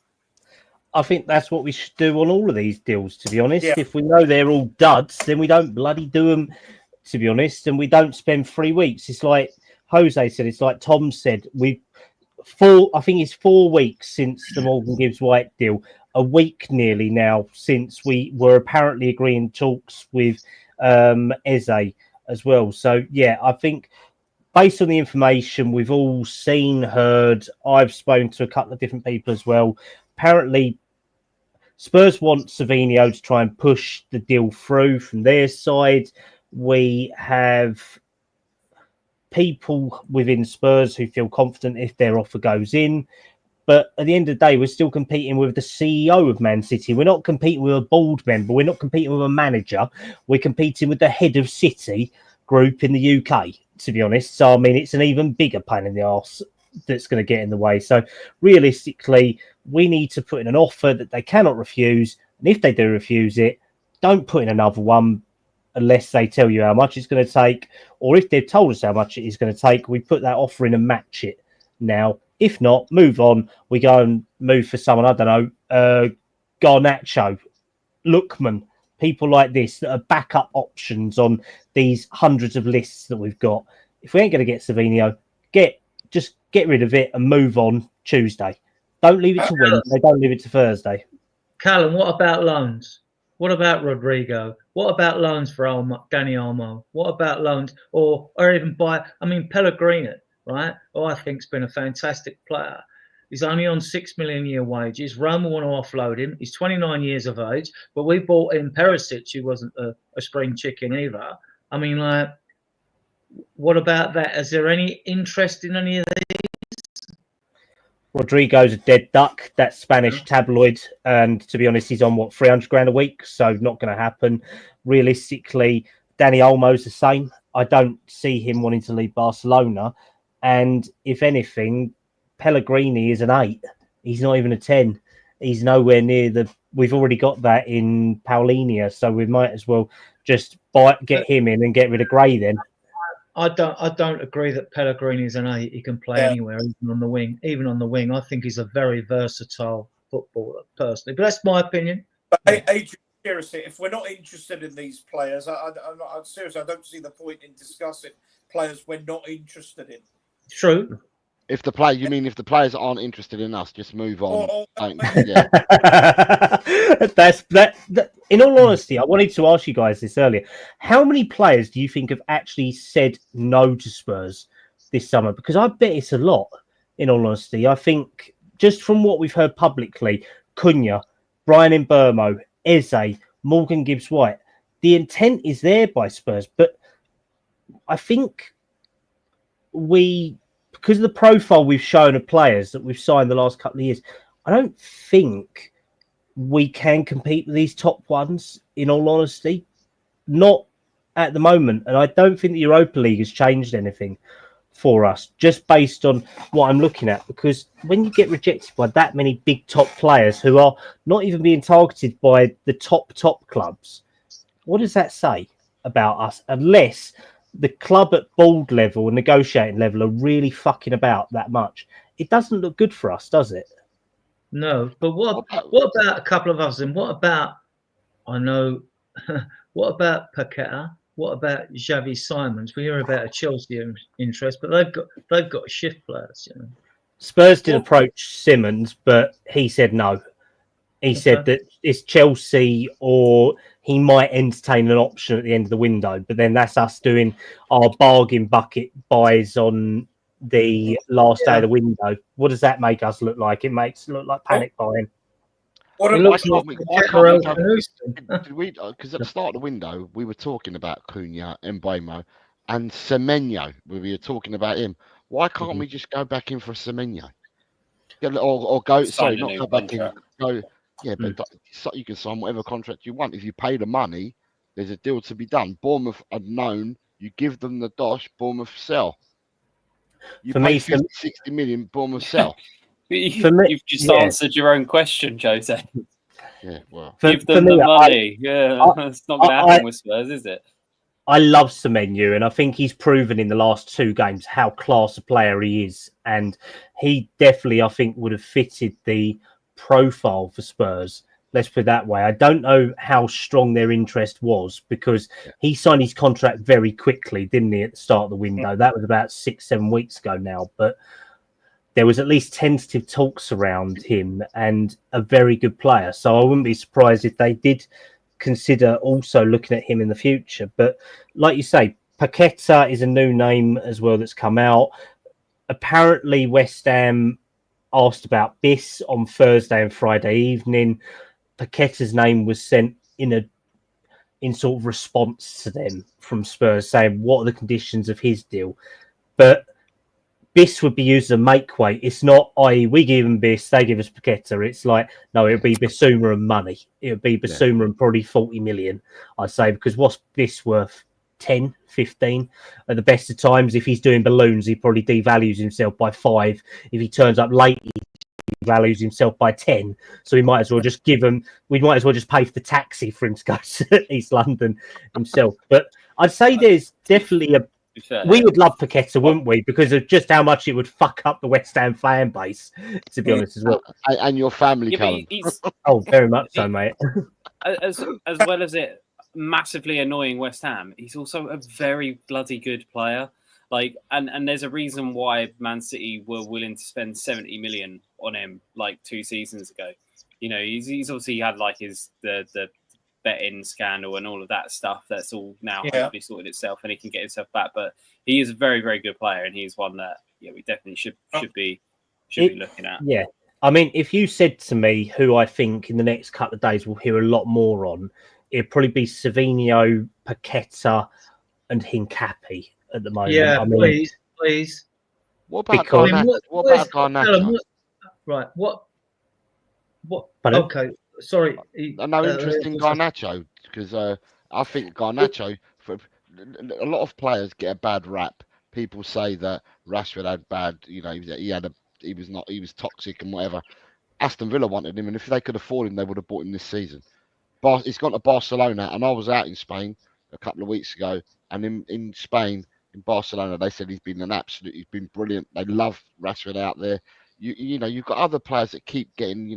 I think that's what we should do on all of these deals, to be honest. Yeah. If we know they're all duds, then we don't bloody do them, to be honest, and we don't spend 3 weeks. It's like Jose said, it's like Tom said, I think it's 4 weeks since the Morgan Gibbs White deal, a week nearly now since we were apparently agreeing talks with Eze as well. So, yeah, I think based on the information we've all seen, heard, I've spoken to a couple of different people as well. Apparently, Spurs want Savinho to try and push the deal through from their side. We have people within Spurs who feel confident if their offer goes in. But at the end of the day, we're still competing with the CEO of Man City. We're not competing with a board member. We're not competing with a manager. We're competing with the head of City group in the UK, to be honest. So, I mean, it's an even bigger pain in the arse that's going to get in the way. So, realistically, we need to put in an offer that they cannot refuse. And if they do refuse it, don't put in another one unless they tell you how much it's going to take. Or if they've told us how much it is going to take, we put that offer in and match it now. If not, move on. We go and move for someone, I don't know, Garnacho, Lookman, people like this that are backup options on these hundreds of lists that we've got. If we ain't going to get Savinho, just get rid of it and move on Tuesday. Don't leave it to Wednesday. Don't leave it to Thursday. Callum, what about loans? What about Rodrigo? What about loans for Dani Olmo? What about loans or even Pellegrini? Right? I think's been a fantastic player. He's only on $6 million a year wages. Roma want to offload him. He's 29 years of age, but we bought in Perisic, who wasn't a spring chicken either. I mean, like, what about that? Is there any interest in any of these? Rodrigo's a dead duck. That Spanish tabloid, and to be honest, he's on $300,000 a week, so not going to happen. Realistically, Dani Olmo's the same. I don't see him wanting to leave Barcelona. And if anything, Pellegrini is an 8. He's not even a 10. He's nowhere near we've already got that in Paulinho, so we might as well just get him in and get rid of Gray then. I don't agree that Pellegrini is an 8. He can play anywhere, even on the wing. Even on the wing, I think he's a very versatile footballer, personally. But that's my opinion. But Adrian, seriously, if we're not interested in these players, seriously, I don't see the point in discussing players we're not interested in. True. If the players aren't interested in us, just move on. Yeah. That's that. In all honesty, I wanted to ask you guys this earlier. How many players do you think have actually said no to Spurs this summer? Because I bet it's a lot. In all honesty, I think just from what we've heard publicly, Cunha, Brian Mbeumo, Eze, Morgan Gibbs-White, the intent is there by Spurs, but I think because of the profile we've shown of players that we've signed the last couple of years, I don't think we can compete with these top ones, in all honesty. Not at the moment. And I don't think the Europa League has changed anything for us, just based on what I'm looking at. Because when you get rejected by that many big top players who are not even being targeted by the top clubs, what does that say about us? Unless the club at board level and negotiating level are really fucking about that much. It doesn't look good for us, does it? No, but What about, what about a couple of others? And what about I know? What about Paqueta? What about Xavi Simons? We hear about a Chelsea interest, but they've got shift players. You know. Spurs did Well, approach Simmons, but he said no. He said Okay. that it's Chelsea or he might entertain an option at the end of the window, but then that's us doing our bargain bucket buys on the last day Yeah. of the window. What does that make us look like? It makes it look like Well, panic buying. what It am- looks why like can't Paqueta we out go? for Houston. Did we? Because at the start of the window, we were talking about Cunha, Mbeumo, and Semenyo. We were talking about him. Why can't Mhm. we just go back in for a Semenyo? Or go. Sorry, Sign a not new go back in. contract. Go. Yeah, but you can sign whatever contract you want. If you pay the money, there's a deal to be done. Bournemouth are known. You give them the dosh, Bournemouth sell. You For pay me, 50, 60 million, Bournemouth sell. For me, You've just yeah. answered your own question, Jose. Yeah, well. Give for them me, the money. Yeah, it's not going to happen with Spurs, is it? I love Semenyo, and I think he's proven in the last 2 games how class a player he is. And he definitely, I think, would have fitted the profile for Spurs. Let's put it that way. I don't know how strong their interest was because he signed his contract very quickly, didn't he, at the start of the window? That was about 6-7 weeks ago now. But there was at least tentative talks around him and a very good player. So I wouldn't be surprised if they did consider also looking at him in the future. But like you say, Paqueta is a new name as well that's come out. Apparently, West Ham asked about Biss on Thursday and Friday evening. Paqueta's name was sent in sort of response to them from Spurs, saying what are the conditions of his deal. But Biss would be used as a make weight. It's not, i.e., we give them Biss, they give us Paqueta. It's like, no, it would be Bissouma and money. It would be Bissouma and probably 40 million, I'd say, because what's Biss worth? 10, 15 at the best of times. If he's doing balloons, he probably devalues himself by 5. If he turns up late, he devalues himself by 10. So we might as well just we might as well just pay for the taxi for him to go to East London himself. But I'd say there's definitely we would love Paqueta, wouldn't we? Because of just how much it would fuck up the West Ham fan base, to be honest, as well. And your family, Yeah, Callum. but he's, Oh, very much so, mate. as well as it massively annoying West Ham, he's also a very bloody good player. Like, and there's a reason why Man City were willing to spend 70 million on him like 2 seasons ago. You know, he's obviously had like the betting scandal and all of that stuff. That's all now hopefully sorted itself, and he can get himself back. But he is a very, very good player, and he's one that we definitely should be looking at. Yeah, I mean, if you said to me who I think in the next couple of days we'll hear a lot more on, it'd probably be Savinho, Paqueta, and Hincapié at the moment. Yeah, I mean, please. What about Because- Garnacho? What about Garnacho? Right. What? Pardon? Okay. Sorry. No interest in Garnacho because I think Garnacho. For a lot of players get a bad rap. People say that Rashford had bad. You know, he was toxic and whatever. Aston Villa wanted him, and if they could afford him, they would have bought him this season. He's gone to Barcelona, and I was out in Spain a couple of weeks ago, and in Spain, in Barcelona, they said he's been brilliant. They love Rashford out there. You know, you've got other players that keep getting,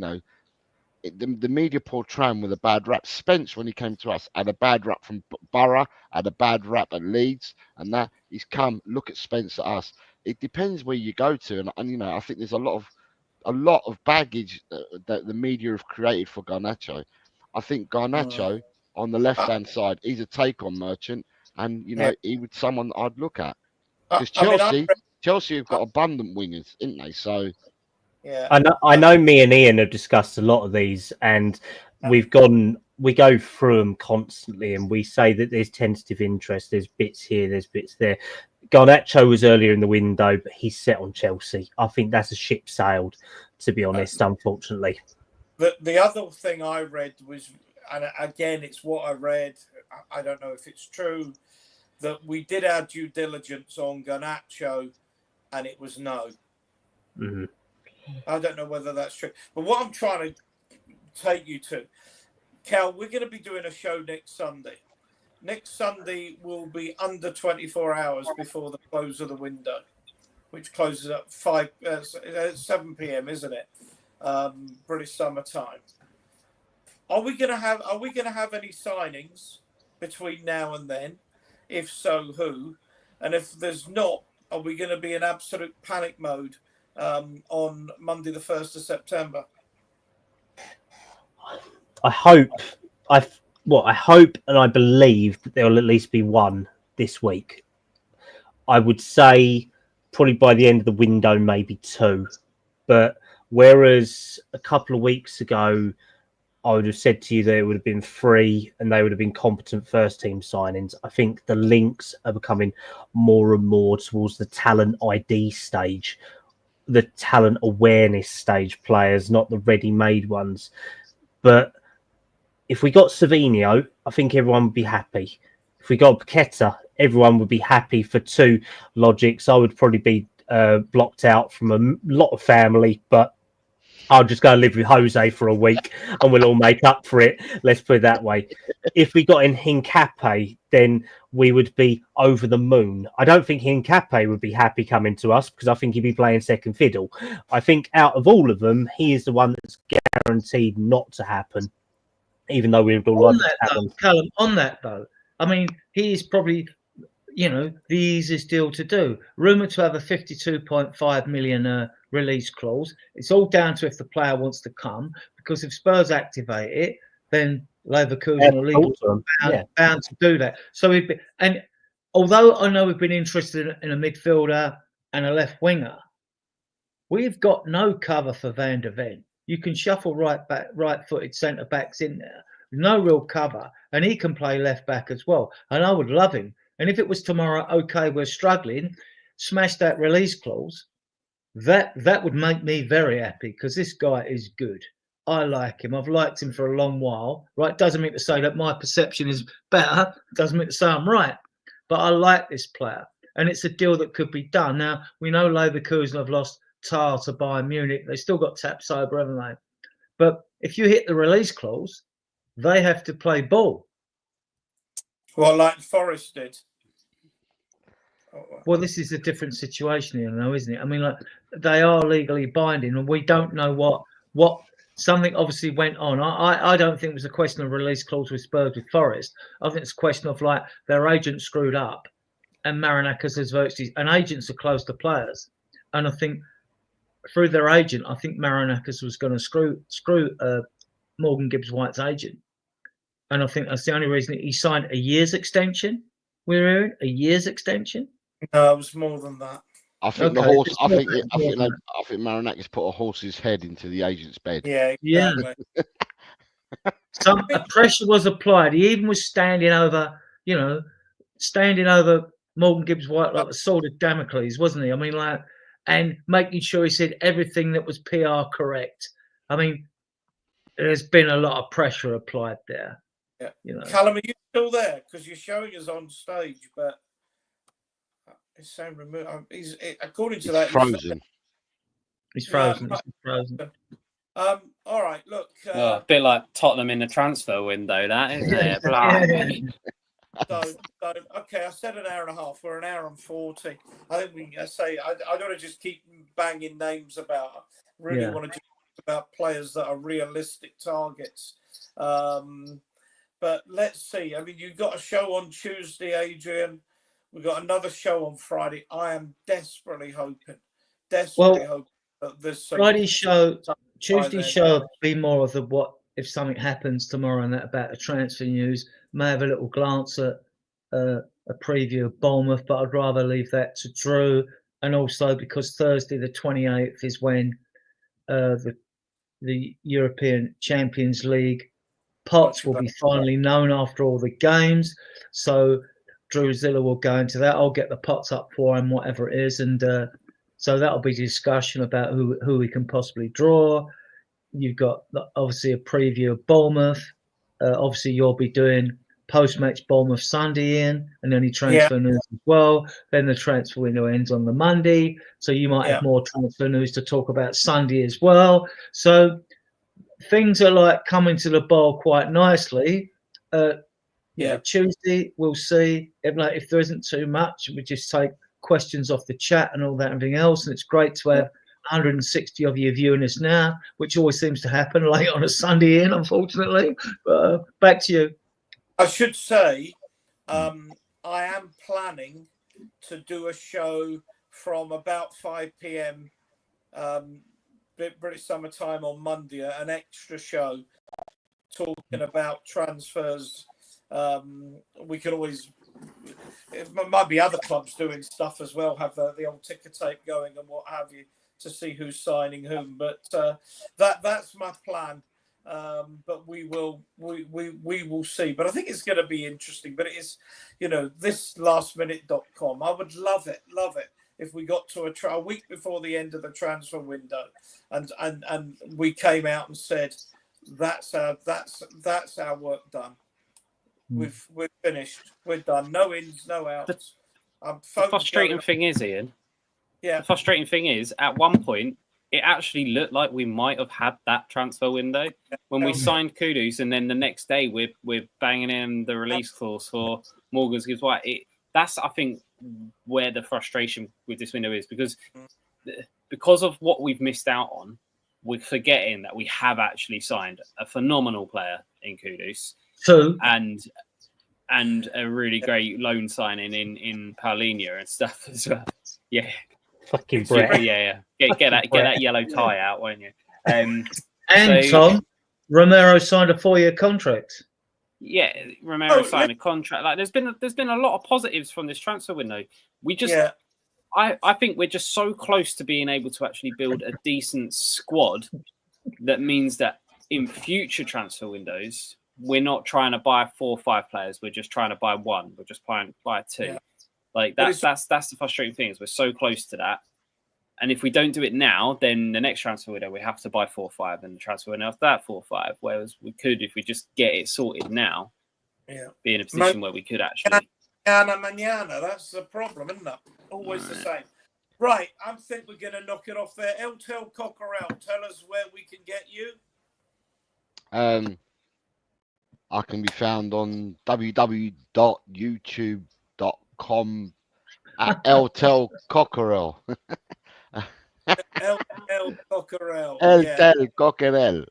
the media portray him with a bad rap. Spence, when he came to us, had a bad rap from Borough, had a bad rap at Leeds, and that he's come. Look at Spence at us. It depends where you go to, and I think there's a lot of baggage that the media have created for Garnacho. I think Garnacho on the left-hand side, he's a take-on merchant, and he would someone I'd look at because Chelsea have got abundant wingers, ain't they? So yeah, I know me and Ian have discussed a lot of these, and we go through them constantly, and we say that there's tentative interest, there's bits here, there's bits there. Garnacho was earlier in the window, but he's set on Chelsea. I think that's a ship sailed, to be honest, unfortunately. The other thing I read was, and again, it's what I read. I don't know if it's true, that we did our due diligence on Garnacho, and it was no. Mm-hmm. I don't know whether that's true. But what I'm trying to take you to, Cal, we're going to be doing a show next Sunday. Next Sunday will be under 24 hours before the close of the window, which closes at 7 p.m., isn't it? British summertime. Are we going to have any signings between now and then? If so, who? And if there's not, are we going to be in absolute panic mode on Monday, the 1st of September? I hope and I believe that there will at least be one this week. I would say probably by the end of the window, maybe two. But whereas a couple of weeks ago, I would have said to you that it would have been 3 and they would have been competent first team signings, I think the links are becoming more and more towards the talent ID stage, the talent awareness stage players, not the ready-made ones. But if we got Savinho, I think everyone would be happy. If we got Paqueta, everyone would be happy for 2 logics. I would probably be blocked out from a lot of family, but I'll just go live with Jose for a week and we'll all make up for it. Let's put it that way. If we got in Hincapié, then we would be over the moon. I don't think Hincapié would be happy coming to us because I think he'd be playing second fiddle. I think out of all of them, he is the one that's guaranteed not to happen, even though we would all love it to happen. Callum, on that though, I mean, he is probably, the easiest deal to do. Rumoured to have a 52.5 million release clause. It's all down to if the player wants to come, because if Spurs activate it, then Leverkusen are legally bound to do that. So and although I know we've been interested in a midfielder and a left winger, we've got no cover for Van der Ven. You can shuffle right-footed centre backs in there, no real cover, and he can play left back as well. And I would love him. And if it was tomorrow, okay, we're struggling, smash that release clause. That would make me very happy, because this guy is good. I like him. I've liked him for a long while. Right? Doesn't mean to say that my perception is better. Doesn't mean to say I'm right. But I like this player, and it's a deal that could be done. Now we know Leverkusen have lost Tar to Bayern Munich. They still got Tapsoba, haven't they? But if you hit the release clause, they have to play ball. Well, like Forest did. Well, this is a different situation here now, isn't it? I mean, like, they are legally binding, and we don't know what something obviously went on. I don't think it was a question of release clause with Spurs with Forest. I think it's a question of like their agent screwed up, and Marinakis has virtually, and agents are close to players, and I think through their agent, I think Marinakis was going to screw Morgan Gibbs-White's agent, and I think that's the only reason he signed a year's extension. We're hearing a year's extension. No, it was more than that. I think the horse. I think Marinakis put a horse's head into the agent's bed. Yeah, exactly. Some pressure was applied. He even was standing over Morgan Gibbs-White like the sword of Damocles, wasn't he? I mean, like, and making sure he said everything that was PR correct. I mean, there's been a lot of pressure applied there. Yeah. Callum, are you still there? Because you're showing us on stage, but it's saying removed. According to that, frozen. He's frozen. Yeah, He's frozen. All right. Look, a bit like Tottenham in the transfer window, that isn't it? Okay, I said an hour and a half. We're an hour and 40. I think we say I don't want to just keep banging names about. I really want to just talk about players that are realistic targets. But let's see. I mean, you've got a show on Tuesday, Adrian. We've got another show on Friday. I am desperately hoping that this Friday show, Tuesday show will be more of the what if something happens tomorrow and that about the transfer news. May have a little glance at a preview of Bournemouth, but I'd rather leave that to Drew. And also because Thursday the 28th is when the European Champions League pots will be finally known after all the games. So Drew Zilla will go into that. I'll get the pots up for him, whatever it is. And so that'll be discussion about who we can possibly draw. You've got obviously a preview of Bournemouth. Obviously, you'll be doing post-match Bournemouth Sunday in, and any transfer news as well. Then the transfer window ends on the Monday. So you might have more transfer news to talk about Sunday as well. So things are like coming to the bowl quite nicely. Tuesday we'll see. If there isn't too much, we just take questions off the chat and all that and everything else. And it's great to have 160 of you viewing us now, which always seems to happen late on a Sunday in, unfortunately. But back to you. I should say, I am planning to do a show from about 5 p.m. British Summer Time on Monday, an extra show talking about transfers. We can always, it might be other clubs doing stuff as well, have the old ticker tape going and what have you, to see who's signing whom. But that's my plan. But we will see. But I think it's going to be interesting. But it is, this lastminute.com. I would love it if we got to a week before the end of the transfer window, and we came out and said that's our work done. We're finished. We're done. No ins, no outs. The frustrating thing is, Ian. Yeah. The frustrating thing is, at one point, it actually looked like we might have had that transfer window when we signed Kudus, and then the next day we're banging in the release clause for Morgan Gibbs White. That's, I think, where the frustration with this window is, because of what we've missed out on. We're forgetting that we have actually signed a phenomenal player in Kudus, and a really great loan signing in Paulinho and stuff as well. Yeah. Fucking Brett. Yeah. Get that yellow tie out, won't you? Tom, Romero signed a 4-year contract. Yeah, Romero signed a contract. Like, there's been a lot of positives from this transfer window. We just, I think we're just so close to being able to actually build a decent squad. That means that in future transfer windows, we're not trying to buy 4 or 5 players. We're just trying to buy 1. We're just trying to buy 2. Yeah. Like that's the frustrating thing, is we're so close to that. And if we don't do it now, then the next transfer window we have to buy 4 or 5, and the transfer window after that 4 or 5. Whereas we could, if we just get it sorted now, be in a position where we could actually. Mañana, that's the problem, isn't it? Always the same. Right, I think we're going to knock it off there. Eltel Cockerell, tell us where we can get you. I can be found on www.youtube.com at Eltel Cockerell. Eltel Cockerell. Eltel Cockerell.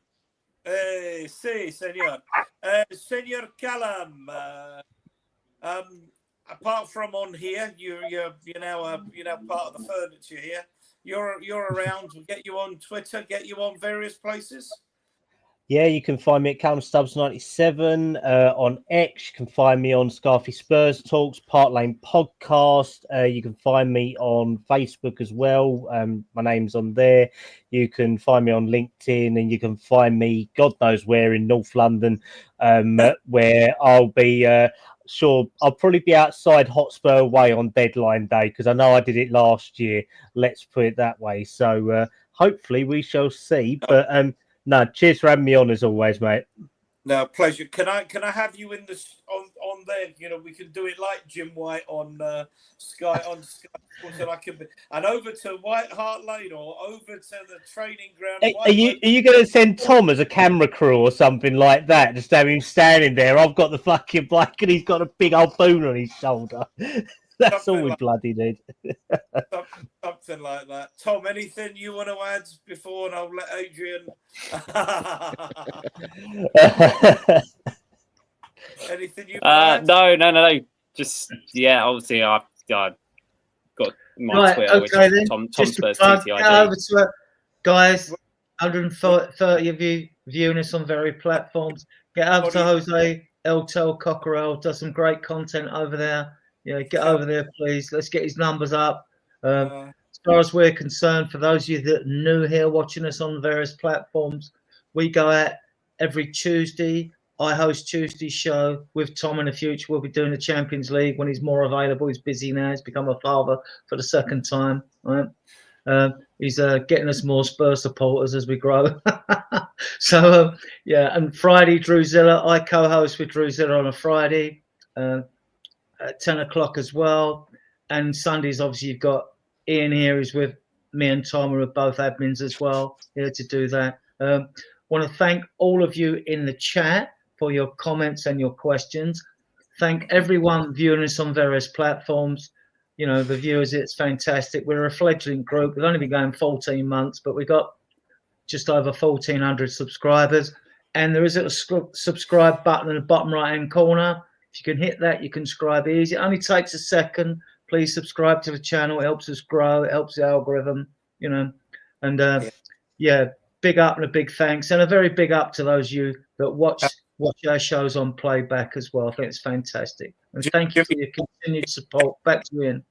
Sí, señor. Senor Callum, apart from on here, you're now part of the furniture here. You're around. We'll get you on Twitter, get you on various places. Yeah, you can find me at Callum Stubbs 97 on X. You can find me on Scarfy Spurs Talks, Park Lane Podcast. You can find me on Facebook as well. My name's on there. You can find me on LinkedIn, and you can find me, God knows where, in North London, where I'll be. Sure, I'll probably be outside Hotspur Way on deadline day, because I know I did it last year. Let's put it that way. So hopefully we shall see. But no, cheers for having me on as always, mate. No, pleasure. Can I have you in this on there? We can do it like Jim White on Sky so I can be, and over to White Hart Lane or over to the training ground. Are you going to send Tom as a camera crew or something like that? Just have him standing there. I've got the fucking bike and he's got a big old boon on his shoulder. That's all we bloody need. Something like that. Tom, anything you want to add before, and I'll let Adrian. Anything you? No. Just obviously I've got my Twitter, which is Tom Spurs TTID. Guys, 130 of you viewing us on various platforms. Get over to Jose Eltel Cockerell. Does some great content over there. Get over there, please. Let's get his numbers up. As far as we're concerned, for those of you that are new here watching us on various platforms, we go out every Tuesday. I host Tuesday's show with Tom in the future. We'll be doing the Champions League when he's more available. He's busy now. He's become a father for the second time. Right? He's getting us more Spurs supporters as we grow. So, and Friday, Drew Zilla. I co-host with Drew Zilla on a Friday. At 10 o'clock as well, and Sundays obviously you've got Ian here who's with me and Tom, who are both admins as well, here to do that. Want to thank all of you in the chat for your comments and your questions. Thank everyone viewing us on various platforms. you know, the viewers. It's fantastic. We're a fledgling group. We've only been going 14 months, but we got just over 1,400 subscribers. And there is a subscribe button in the bottom right-hand corner. If you can hit that, you can subscribe easy. It only takes a second. Please subscribe to the channel. It helps us grow. It helps the algorithm, you know. And yeah, big up and a big thanks. And a very big up to those of you that watch our shows on playback as well. I think it's fantastic. And thank you for your continued support. Back to you, Ian.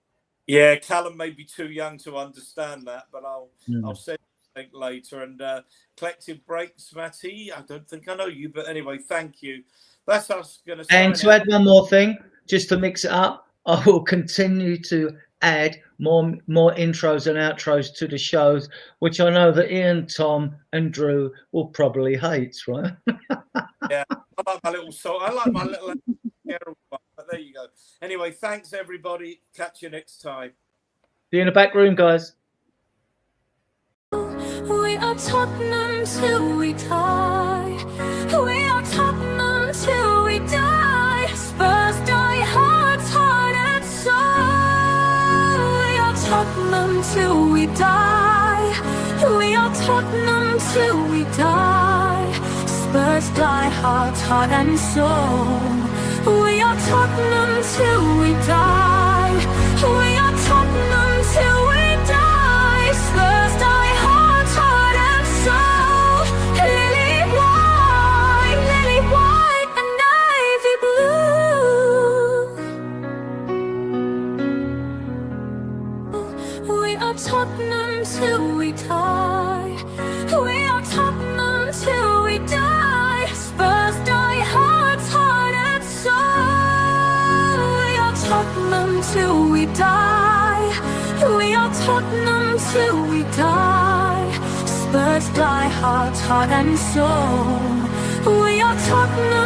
Yeah, Callum may be too young to understand that, but I'll send you later. And Collective Breaks, Matty, I don't think I know you, but anyway, thank you. That's us going to. And to add one more thing, just to mix it up, I will continue to add more intros and outros to the shows, which I know that Ian, Tom, and Drew will probably hate, right? Yeah, I like my little song. I like my little. But there you go. Anyway, thanks everybody. Catch you next time. See you in the back room, guys. We are Tottenham till we die. We are Tottenham till we die. Spurs die hard, heart and soul. We are Tottenham till we die. We are Tottenham till we die. Spurs die hard, heart and soul. We are Tottenham till we die. We are Tottenham till we die. Spurs die hard, heart and soul. Lily white and navy blue. We are Tottenham till we die. We are Tottenham till we die. Spurs die hard, heart and soul. We are Tottenham till we die. We are Tottenham till we die. Spurs die hard, heart and soul. We are Tottenham.